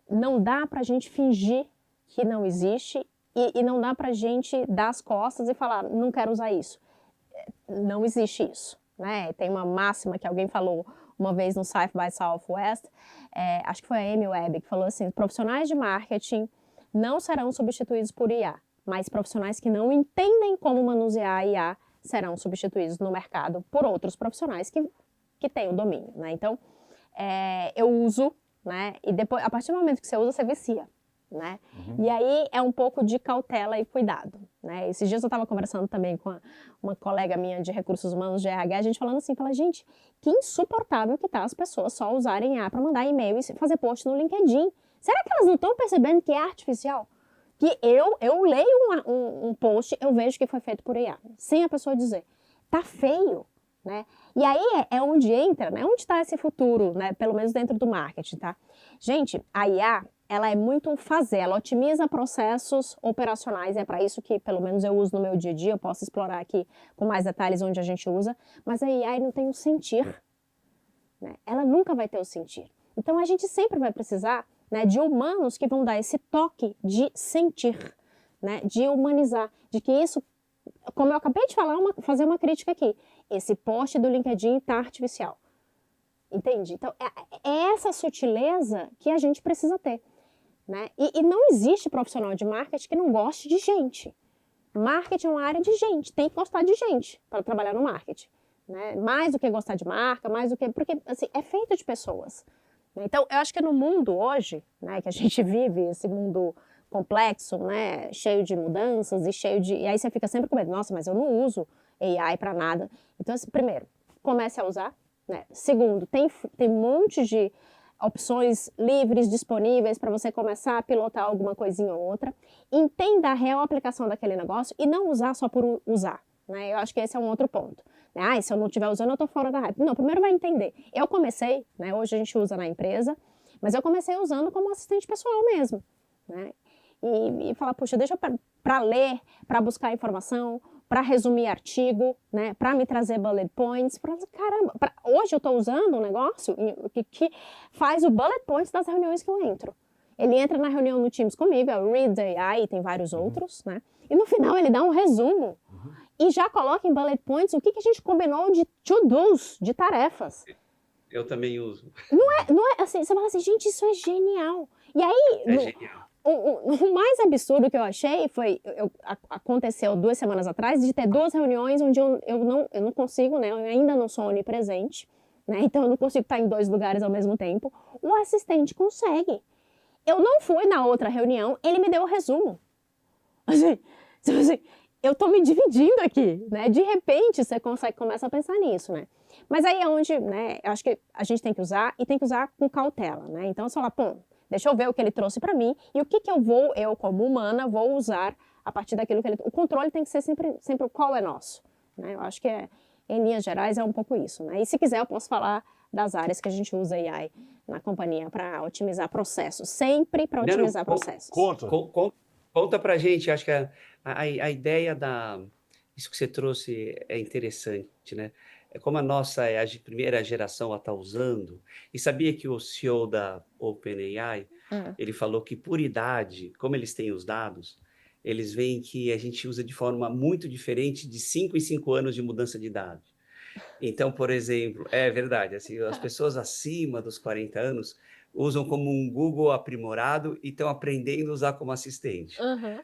Não dá pra gente fingir que não existe e não dá pra gente dar as costas e falar, não quero usar isso. Não existe isso, né? Tem uma máxima que alguém falou uma vez no South by Southwest, acho que foi a Amy Webb, que falou assim, profissionais de marketing não serão substituídos por IA, mas profissionais que não entendem como manusear a IA serão substituídos no mercado por outros profissionais que têm o domínio, né? Então, eu uso, né? E depois, a partir do momento que você usa, você vicia, né? E aí é um pouco de cautela e cuidado, né? Esses dias eu estava conversando também com uma colega minha de recursos humanos de RH, a gente falando assim, gente, que insuportável que tá as pessoas só usarem IA para mandar e-mail e fazer post no LinkedIn. Será que elas não estão percebendo que é artificial? Que eu leio um post, eu vejo que foi feito por IA, sem a pessoa dizer. Tá feio, né? E aí é onde entra, né? Onde está esse futuro, né? Pelo menos dentro do marketing, tá? Gente, a IA, ela é muito ela otimiza processos operacionais, é para isso que pelo menos eu uso no meu dia a dia, eu posso explorar aqui com mais detalhes onde a gente usa, mas a IA não tem o sentir, né? Ela nunca vai ter o sentir. Então a gente sempre vai precisar, né, de humanos que vão dar esse toque de sentir, né, de humanizar, de que isso, como eu acabei de falar, fazer uma crítica aqui, esse post do LinkedIn está artificial, entende? Então é essa sutileza que a gente precisa ter, né? E não existe profissional de marketing que não goste de gente. Marketing é uma área de gente, tem que gostar de gente para trabalhar no marketing, né? Mais do que gostar de marca, mais do que... Porque assim, é feito de pessoas. Então, eu acho que no mundo hoje, né, que a gente vive, esse mundo complexo, né, cheio de mudanças e cheio de... E aí você fica sempre com medo, nossa, mas eu não uso AI para nada. Então, assim, primeiro, comece a usar, né? Segundo, tem um monte de opções livres, disponíveis para você começar a pilotar alguma coisinha ou outra. Entenda a real aplicação daquele negócio e não usar só por usar, né? Eu acho que esse é um outro ponto. Se eu não estiver usando, eu estou fora da hype. Não, primeiro vai entender. Eu comecei, né, hoje a gente usa na empresa, mas eu comecei usando como assistente pessoal mesmo, né? E falar, puxa, deixa para ler, para buscar informação, para resumir artigo, né, para me trazer bullet points, caramba, hoje eu estou usando um negócio que faz o bullet points das reuniões que eu entro. Ele entra na reunião no Teams comigo, é o Read AI e tem vários outros, né? E no final ele dá um resumo. E já coloca em bullet points o que a gente combinou de to-dos, de tarefas. Eu também uso. Não é assim, você fala assim, gente, isso é genial. E aí, genial. O mais absurdo que eu achei foi, aconteceu 2 semanas atrás, de ter 2 reuniões onde eu não consigo, né, eu ainda não sou onipresente, né, então eu não consigo estar em 2 lugares ao mesmo tempo. O assistente consegue. Eu não fui na outra reunião, ele me deu o resumo. Assim, eu tô me dividindo aqui, né? De repente você começa a pensar nisso, né? Mas aí é onde, né? Eu acho que a gente tem que usar e tem que usar com cautela, né? Então você fala, pô, deixa eu ver o que ele trouxe para mim e o que eu como humana vou usar a partir daquilo que ele... O controle tem que ser sempre qual é nosso, né? Eu acho que em linhas gerais é um pouco isso, né? E se quiser eu posso falar das áreas que a gente usa AI na companhia para otimizar processos, sempre para otimizar processos. Conta pra gente, acho que a ideia isso que você trouxe é interessante, né? Como a nossa é a primeira geração a estar usando, e sabia que o CEO da OpenAI, ele falou que por idade, como eles têm os dados, eles veem que a gente usa de forma muito diferente de 5 em 5 anos de mudança de idade. Então, por exemplo, é verdade, assim, as pessoas acima dos 40 anos usam como um Google aprimorado e estão aprendendo a usar como assistente.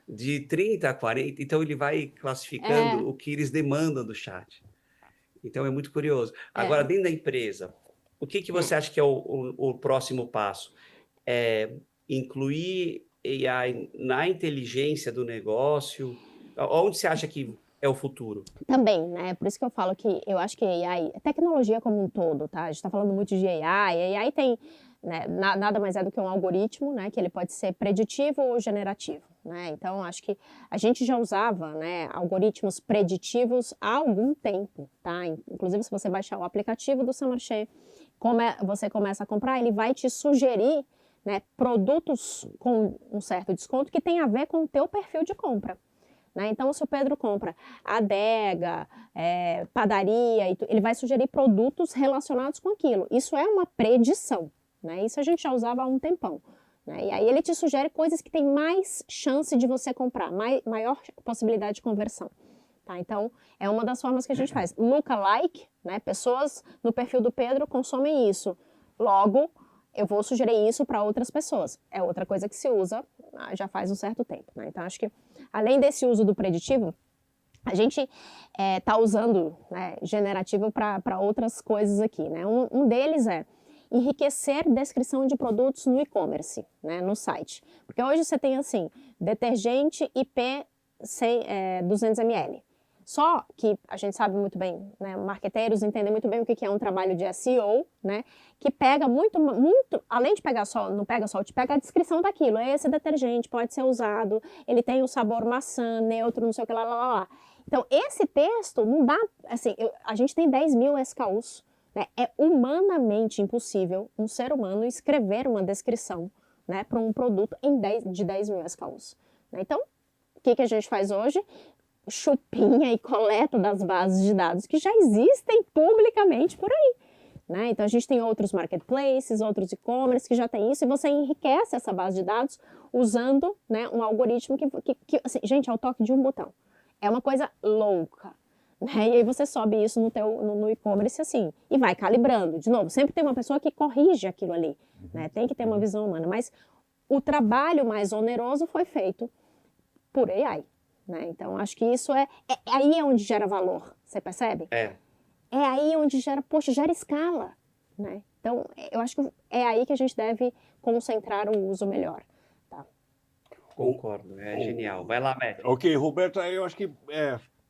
De 30 a 40, então ele vai classificando o que eles demandam do chat. Então é muito curioso. Agora, dentro da empresa, o que você acha que é o próximo passo? Incluir AI na inteligência do negócio? Onde você acha que é o futuro? Também, né? Por isso que eu falo que eu acho que AI, tecnologia como um todo, tá? A gente está falando muito de AI. AI tem, né, nada mais é do que um algoritmo, né? Que ele pode ser preditivo ou generativo, né? Então, acho que a gente já usava, né, algoritmos preditivos há algum tempo, tá? Inclusive, se você baixar o aplicativo do Samarché, você começa a comprar, ele vai te sugerir, né, produtos com um certo desconto que tem a ver com o teu perfil de compra. Né? Então, se o Pedro compra adega, padaria, ele vai sugerir produtos relacionados com aquilo. Isso é uma predição, né? Isso a gente já usava há um tempão. Né? E aí ele te sugere coisas que têm mais chance de você comprar, maior possibilidade de conversão. Tá? Então, é uma das formas que a gente faz. Lookalike, né? Pessoas no perfil do Pedro consomem isso. Logo, eu vou sugerir isso para outras pessoas. É outra coisa que se usa já faz um certo tempo. Né? Então, acho que, além desse uso do preditivo, a gente está usando, né, generativo para outras coisas aqui. Né? Um deles é enriquecer descrição de produtos no e-commerce, né, no site. Porque hoje você tem, assim, detergente IP 200 ml. Só que a gente sabe muito bem, né, marqueteiros entendem muito bem o que é um trabalho de SEO, né, que pega muito, além de pegar só, não pega só, te pega a descrição daquilo. Esse detergente pode ser usado, ele tem o sabor maçã, neutro, não sei o que, lá. Então, esse texto não dá, assim, a gente tem 10 mil SKUs, né, é humanamente impossível um ser humano escrever uma descrição, né, para um produto de 10 mil SKUs. Né? Então, o que a gente faz hoje? Chupinha e coleta das bases de dados que já existem publicamente por aí. Né? Então, a gente tem outros marketplaces, outros e-commerce que já tem isso, e você enriquece essa base de dados usando, né, um algoritmo que assim, gente, é o toque de um botão. É uma coisa louca. Né? E aí você sobe isso no e-commerce assim, e vai calibrando. De novo, sempre tem uma pessoa que corrige aquilo ali. Né? Tem que ter uma visão humana. Mas o trabalho mais oneroso foi feito por AI. Né? Então, acho que isso aí é onde gera valor, você percebe? É aí onde gera escala, né? Então, eu acho que é aí que a gente deve concentrar o uso melhor. Tá? Concordo, genial. Vai lá, Matt. Ok, Roberta, eu acho que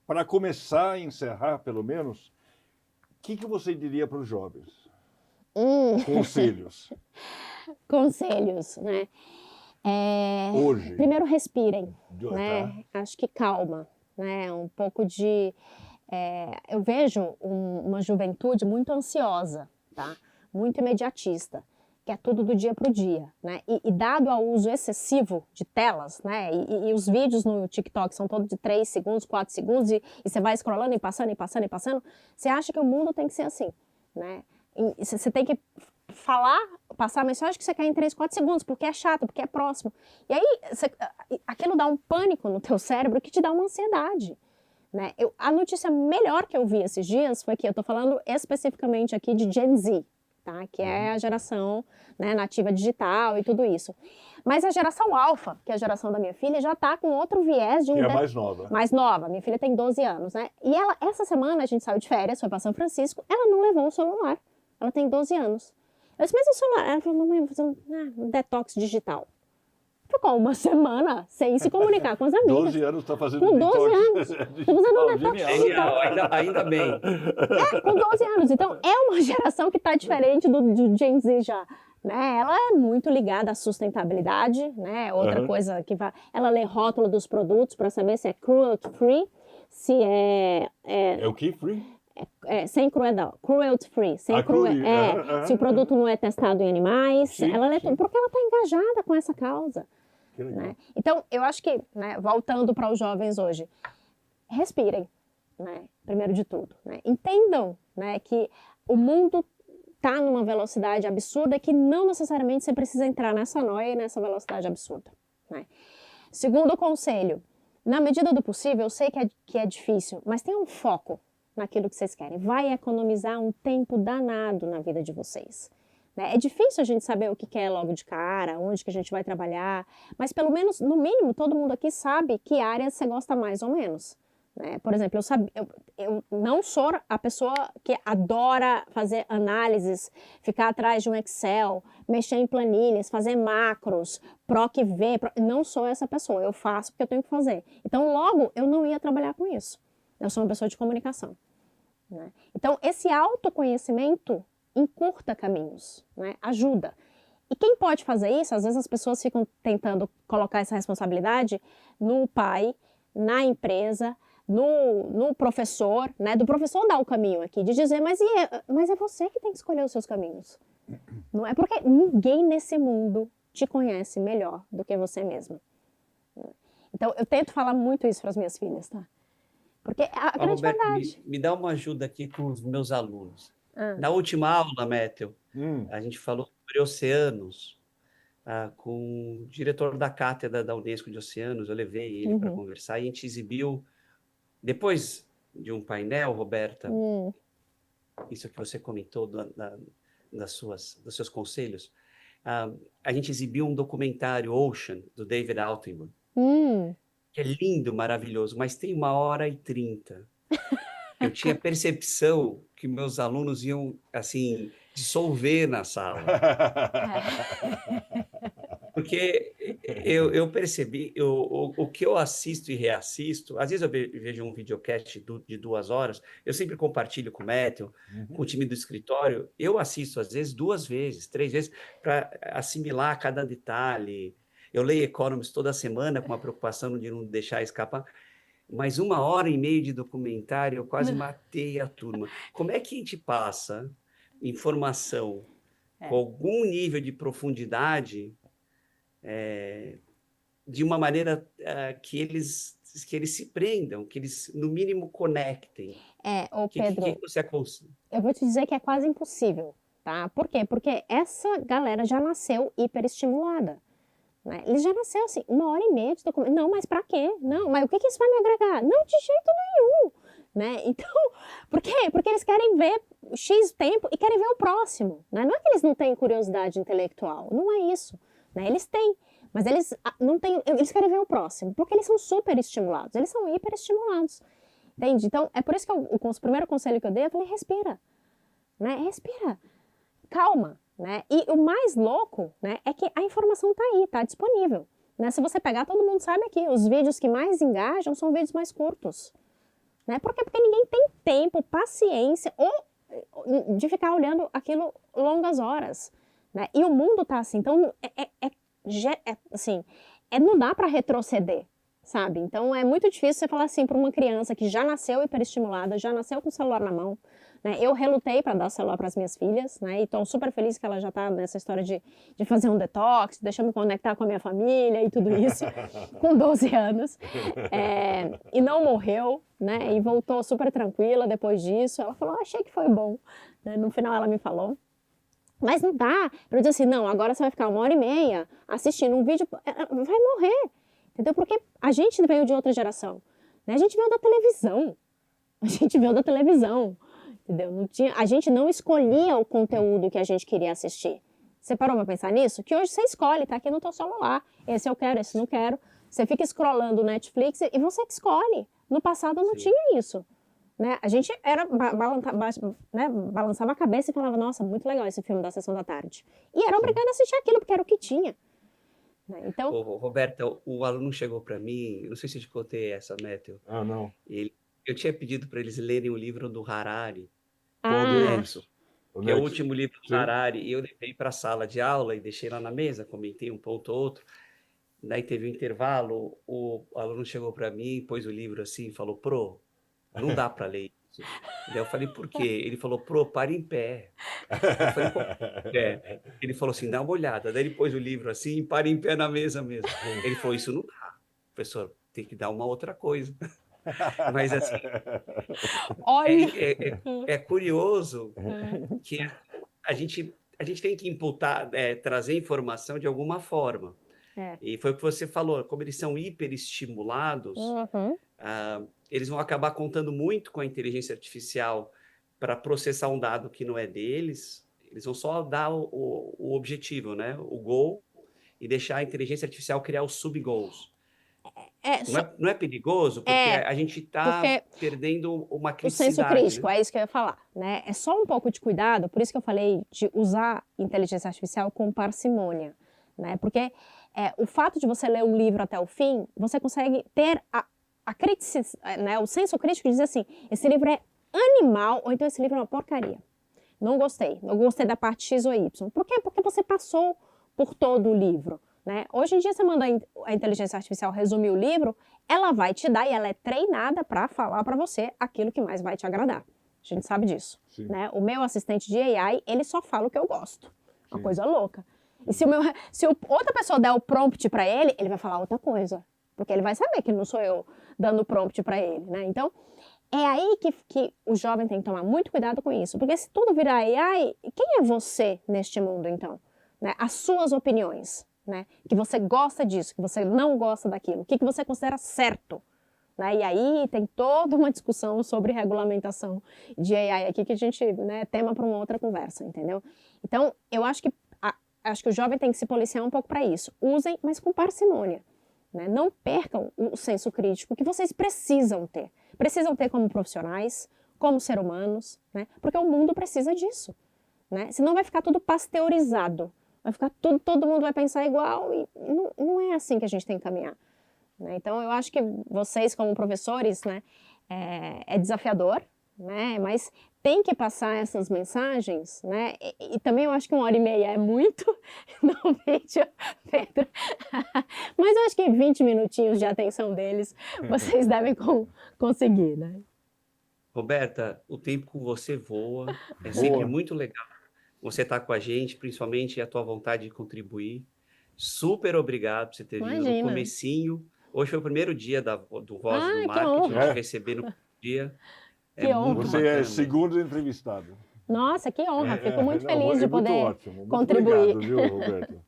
para começar a encerrar, pelo menos, o que você diria para os jovens? Conselhos. Conselhos, né? Hoje. Primeiro, respirem, né? Tá. Acho que calma, né? Um pouco de... eu vejo uma juventude muito ansiosa, tá? Muito imediatista, que é tudo do dia para o dia, né? E dado ao uso excessivo de telas, né? E os vídeos no TikTok são todos de 3 segundos, 4 segundos, e você vai scrollando e passando, você acha que o mundo tem que ser assim, né? Você tem que passar a mensagem que você quer em 3, 4 segundos, porque é chato, porque é próximo. E aí, aquilo dá um pânico no teu cérebro que te dá uma ansiedade. Né? A notícia melhor que eu vi esses dias foi que eu estou falando especificamente aqui de Gen Z, tá? Que é a geração, né, nativa digital e tudo isso. Mas a geração alfa, que é a geração da minha filha, já está com outro viés de que é mais nova. Mais nova. Minha filha tem 12 anos, né? E ela, essa semana, a gente saiu de férias, foi para São Francisco, ela não levou o celular. Ela tem 12 anos. Eu disse, mas o celular? Ela falou, mamãe, eu vou fazer um detox digital. Ficou uma semana sem se comunicar com as amigas. 12 anos está fazendo com 12 detox. anos. Estou fazendo um detox digital. Ainda bem. Com 12 anos. Então, é uma geração que está diferente do Gen Z já. Né? Ela é muito ligada à sustentabilidade, né? Outra coisa que vai... Ela lê rótulo dos produtos para saber se é cruelty free, se é... É o que? Free? Sem cruelty free, se o produto não é testado em animais, sim, ela lê tudo, porque ela está engajada com essa causa. Né? Então, eu acho que, né, voltando para os jovens hoje, respirem, né, primeiro de tudo. Né? Entendam, né, que o mundo está numa velocidade absurda que não necessariamente você precisa entrar nessa noia e nessa velocidade absurda. Né? Segundo conselho, na medida do possível, eu sei que é difícil, mas tenha um foco naquilo que vocês querem. Vai economizar um tempo danado na vida de vocês. Né? É difícil a gente saber o que quer logo de cara, onde que a gente vai trabalhar, mas pelo menos, no mínimo, todo mundo aqui sabe que área você gosta mais ou menos. né? Por exemplo, eu não sou a pessoa que adora fazer análises, ficar atrás de um Excel, mexer em planilhas, fazer macros, PROC V, não sou essa pessoa, eu faço porque eu tenho que fazer. Então, logo, eu não ia trabalhar com isso. Eu sou uma pessoa de comunicação, né? Então, esse autoconhecimento encurta caminhos, né? Ajuda. E quem pode fazer isso? Às vezes as pessoas ficam tentando colocar essa responsabilidade no pai, na empresa, no professor, né? Do professor dar o caminho aqui, de dizer, mas é você que tem que escolher os seus caminhos. Não é porque ninguém nesse mundo te conhece melhor do que você mesmo. Então, eu tento falar muito isso para as minhas filhas, tá? Porque é a grande Roberto, verdade. me dá uma ajuda aqui com os meus alunos. Na última aula, Métel, a gente falou sobre oceanos, com o diretor da cátedra da Unesco de Oceanos. Eu levei ele para conversar e a gente exibiu, depois de um painel, Roberta, isso que você comentou dos seus conselhos, a gente exibiu um documentário, Ocean, do David Attenborough, que é lindo, maravilhoso, mas tem 1h30. Eu tinha percepção que meus alunos iam, assim, dissolver na sala. Porque eu percebi, o que eu assisto e reassisto, às vezes eu vejo um videocast de 2 horas, eu sempre compartilho com o Métel, com o time do escritório, eu assisto às vezes 2 vezes, 3 vezes, para assimilar cada detalhe. Eu leio Economist toda semana com uma preocupação de não deixar escapar, mas 1h30 de documentário eu quase matei a turma. Como é que a gente passa informação com algum nível de profundidade de uma maneira que eles se prendam, que eles, no mínimo, conectem? Pedro, que você aconselha? eu vou te dizer que é quase impossível, tá? Por quê? Porque essa galera já nasceu hiperestimulada, né? Eles já nasceram assim, 1h30 de documento. Não, mas pra quê? Não, mas o que isso vai me agregar? Não, de jeito nenhum, né? Então, por quê? Porque eles querem ver X tempo e querem ver o próximo, né? Não é que eles não têm curiosidade intelectual, não é isso, né? Eles têm, mas eles não têm, eles querem ver o próximo, porque eles são super estimulados, eles são hiperestimulados, entende? Então, é por isso que o primeiro conselho que eu dei, eu falei, respira, né? Respira, calma. Né? E o mais louco, né, é que a informação está aí, está disponível. Né? Se você pegar, todo mundo sabe aqui, os vídeos que mais engajam são vídeos mais curtos. Né? Por quê? Porque ninguém tem tempo, paciência de ficar olhando aquilo longas horas. Né? E o mundo está assim, então assim, não dá para retroceder, sabe? Então é muito difícil você falar assim para uma criança que já nasceu hiperestimulada, já nasceu com o celular na mão. Né? Eu relutei para dar o celular para as minhas filhas, né? E estou super feliz que ela já está nessa história de fazer um detox, deixar me conectar com a minha família e tudo isso, com 12 anos. E não morreu, né? E voltou super tranquila depois disso. Ela falou, achei que foi bom. Né? No final ela me falou. Mas não dá para eu dizer assim, não, agora você vai ficar 1h30 assistindo um vídeo, vai morrer, entendeu? Porque a gente veio de outra geração, né? A gente veio da televisão, entendeu? A gente não escolhia o conteúdo que a gente queria assistir. Você parou para pensar nisso? Que hoje você escolhe, tá aqui no teu celular, esse eu quero, esse não quero. Você fica scrollando o Netflix e você que escolhe. No passado não tinha isso. Né? A gente balançava a cabeça e falava, nossa, muito legal esse filme da Sessão da Tarde. E era obrigado a assistir aquilo, porque era o que tinha. Né? Então... Roberta, o aluno chegou para mim, não sei se eu te contei essa, Métel. Não. Eu tinha pedido para eles lerem o livro do Harari, que é o último livro do Harari, e eu levei para a sala de aula e deixei lá na mesa, comentei um ponto ou outro. Daí teve um intervalo, o aluno chegou para mim, pôs o livro assim e falou, Pro, não dá para ler isso. Daí eu falei, por quê? Ele falou, Pro, para em pé. Eu falei, como é? Ele falou assim, dá uma olhada. Daí ele pôs o livro assim e para em pé na mesa mesmo. Ele falou, isso não dá, professor, tem que dar uma outra coisa. Mas assim, é curioso que a gente tem que imputar, trazer informação de alguma forma. E foi o que você falou, como eles são hiperestimulados, eles vão acabar contando muito com a inteligência artificial para processar um dado que não é deles. Eles vão só dar o objetivo, né? O goal, e deixar a inteligência artificial criar os sub-goals. Não é perigoso? Porque a gente está perdendo uma criticidade. O senso crítico, né? É isso que eu ia falar, né? É só um pouco de cuidado, por isso que eu falei de usar inteligência artificial com parcimônia, né? Porque o fato de você ler um livro até o fim, você consegue ter a criticidade, né? O senso crítico de dizer assim, esse livro é animal, ou então esse livro é uma porcaria. Não gostei da parte X ou Y. Por quê? Porque você passou por todo o livro. Né? Hoje em dia, você manda a inteligência artificial resumir o livro, ela vai te dar e ela é treinada para falar para você aquilo que mais vai te agradar. A gente sabe disso. Né? O meu assistente de AI, ele só fala o que eu gosto. Uma coisa louca. E se outra pessoa der o prompt para ele, ele vai falar outra coisa. Porque ele vai saber que não sou eu dando o prompt para ele. Né? Então, é aí que o jovem tem que tomar muito cuidado com isso. Porque se tudo virar AI, quem é você neste mundo, então? Né? As suas opiniões. Né? Que você gosta disso, que você não gosta daquilo, o que você considera certo. Né? E aí tem toda uma discussão sobre regulamentação de AI aqui que a gente, né, tema para uma outra conversa, entendeu? Então, eu acho que o jovem tem que se policiar um pouco para isso. Usem, mas com parcimônia. Né? Não percam o senso crítico que vocês precisam ter. Precisam ter como profissionais, como seres humanos, né? Porque o mundo precisa disso. Né? Senão vai ficar tudo pasteurizado. Vai ficar todo mundo vai pensar igual e não é assim que a gente tem que caminhar. Né? Então, eu acho que vocês, como professores, né, é desafiador, né, mas tem que passar essas mensagens, né, e também eu acho que 1h30 é muito no vídeo, Pedro, mas eu acho que 20 minutinhos de atenção deles, vocês devem conseguir, né? Roberta, o tempo com você voa, é sempre muito legal. Você está com a gente, principalmente a tua vontade de contribuir. Super obrigado por você ter vindo no comecinho. Hoje foi o primeiro dia do Voz do Marketing, te receber no dia. Que honra. Você é segundo entrevistado. Nossa, que honra. Fico muito feliz de poder contribuir. Obrigado, viu, Roberto?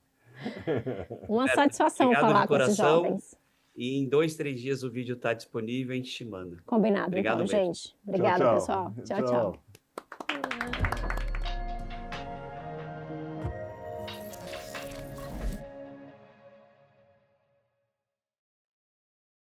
Uma satisfação falar com esses jovens. E em 2, 3 dias o vídeo está disponível, a gente te manda. Combinado, obrigado então, mesmo. gente. Obrigada, pessoal. Tchau, tchau.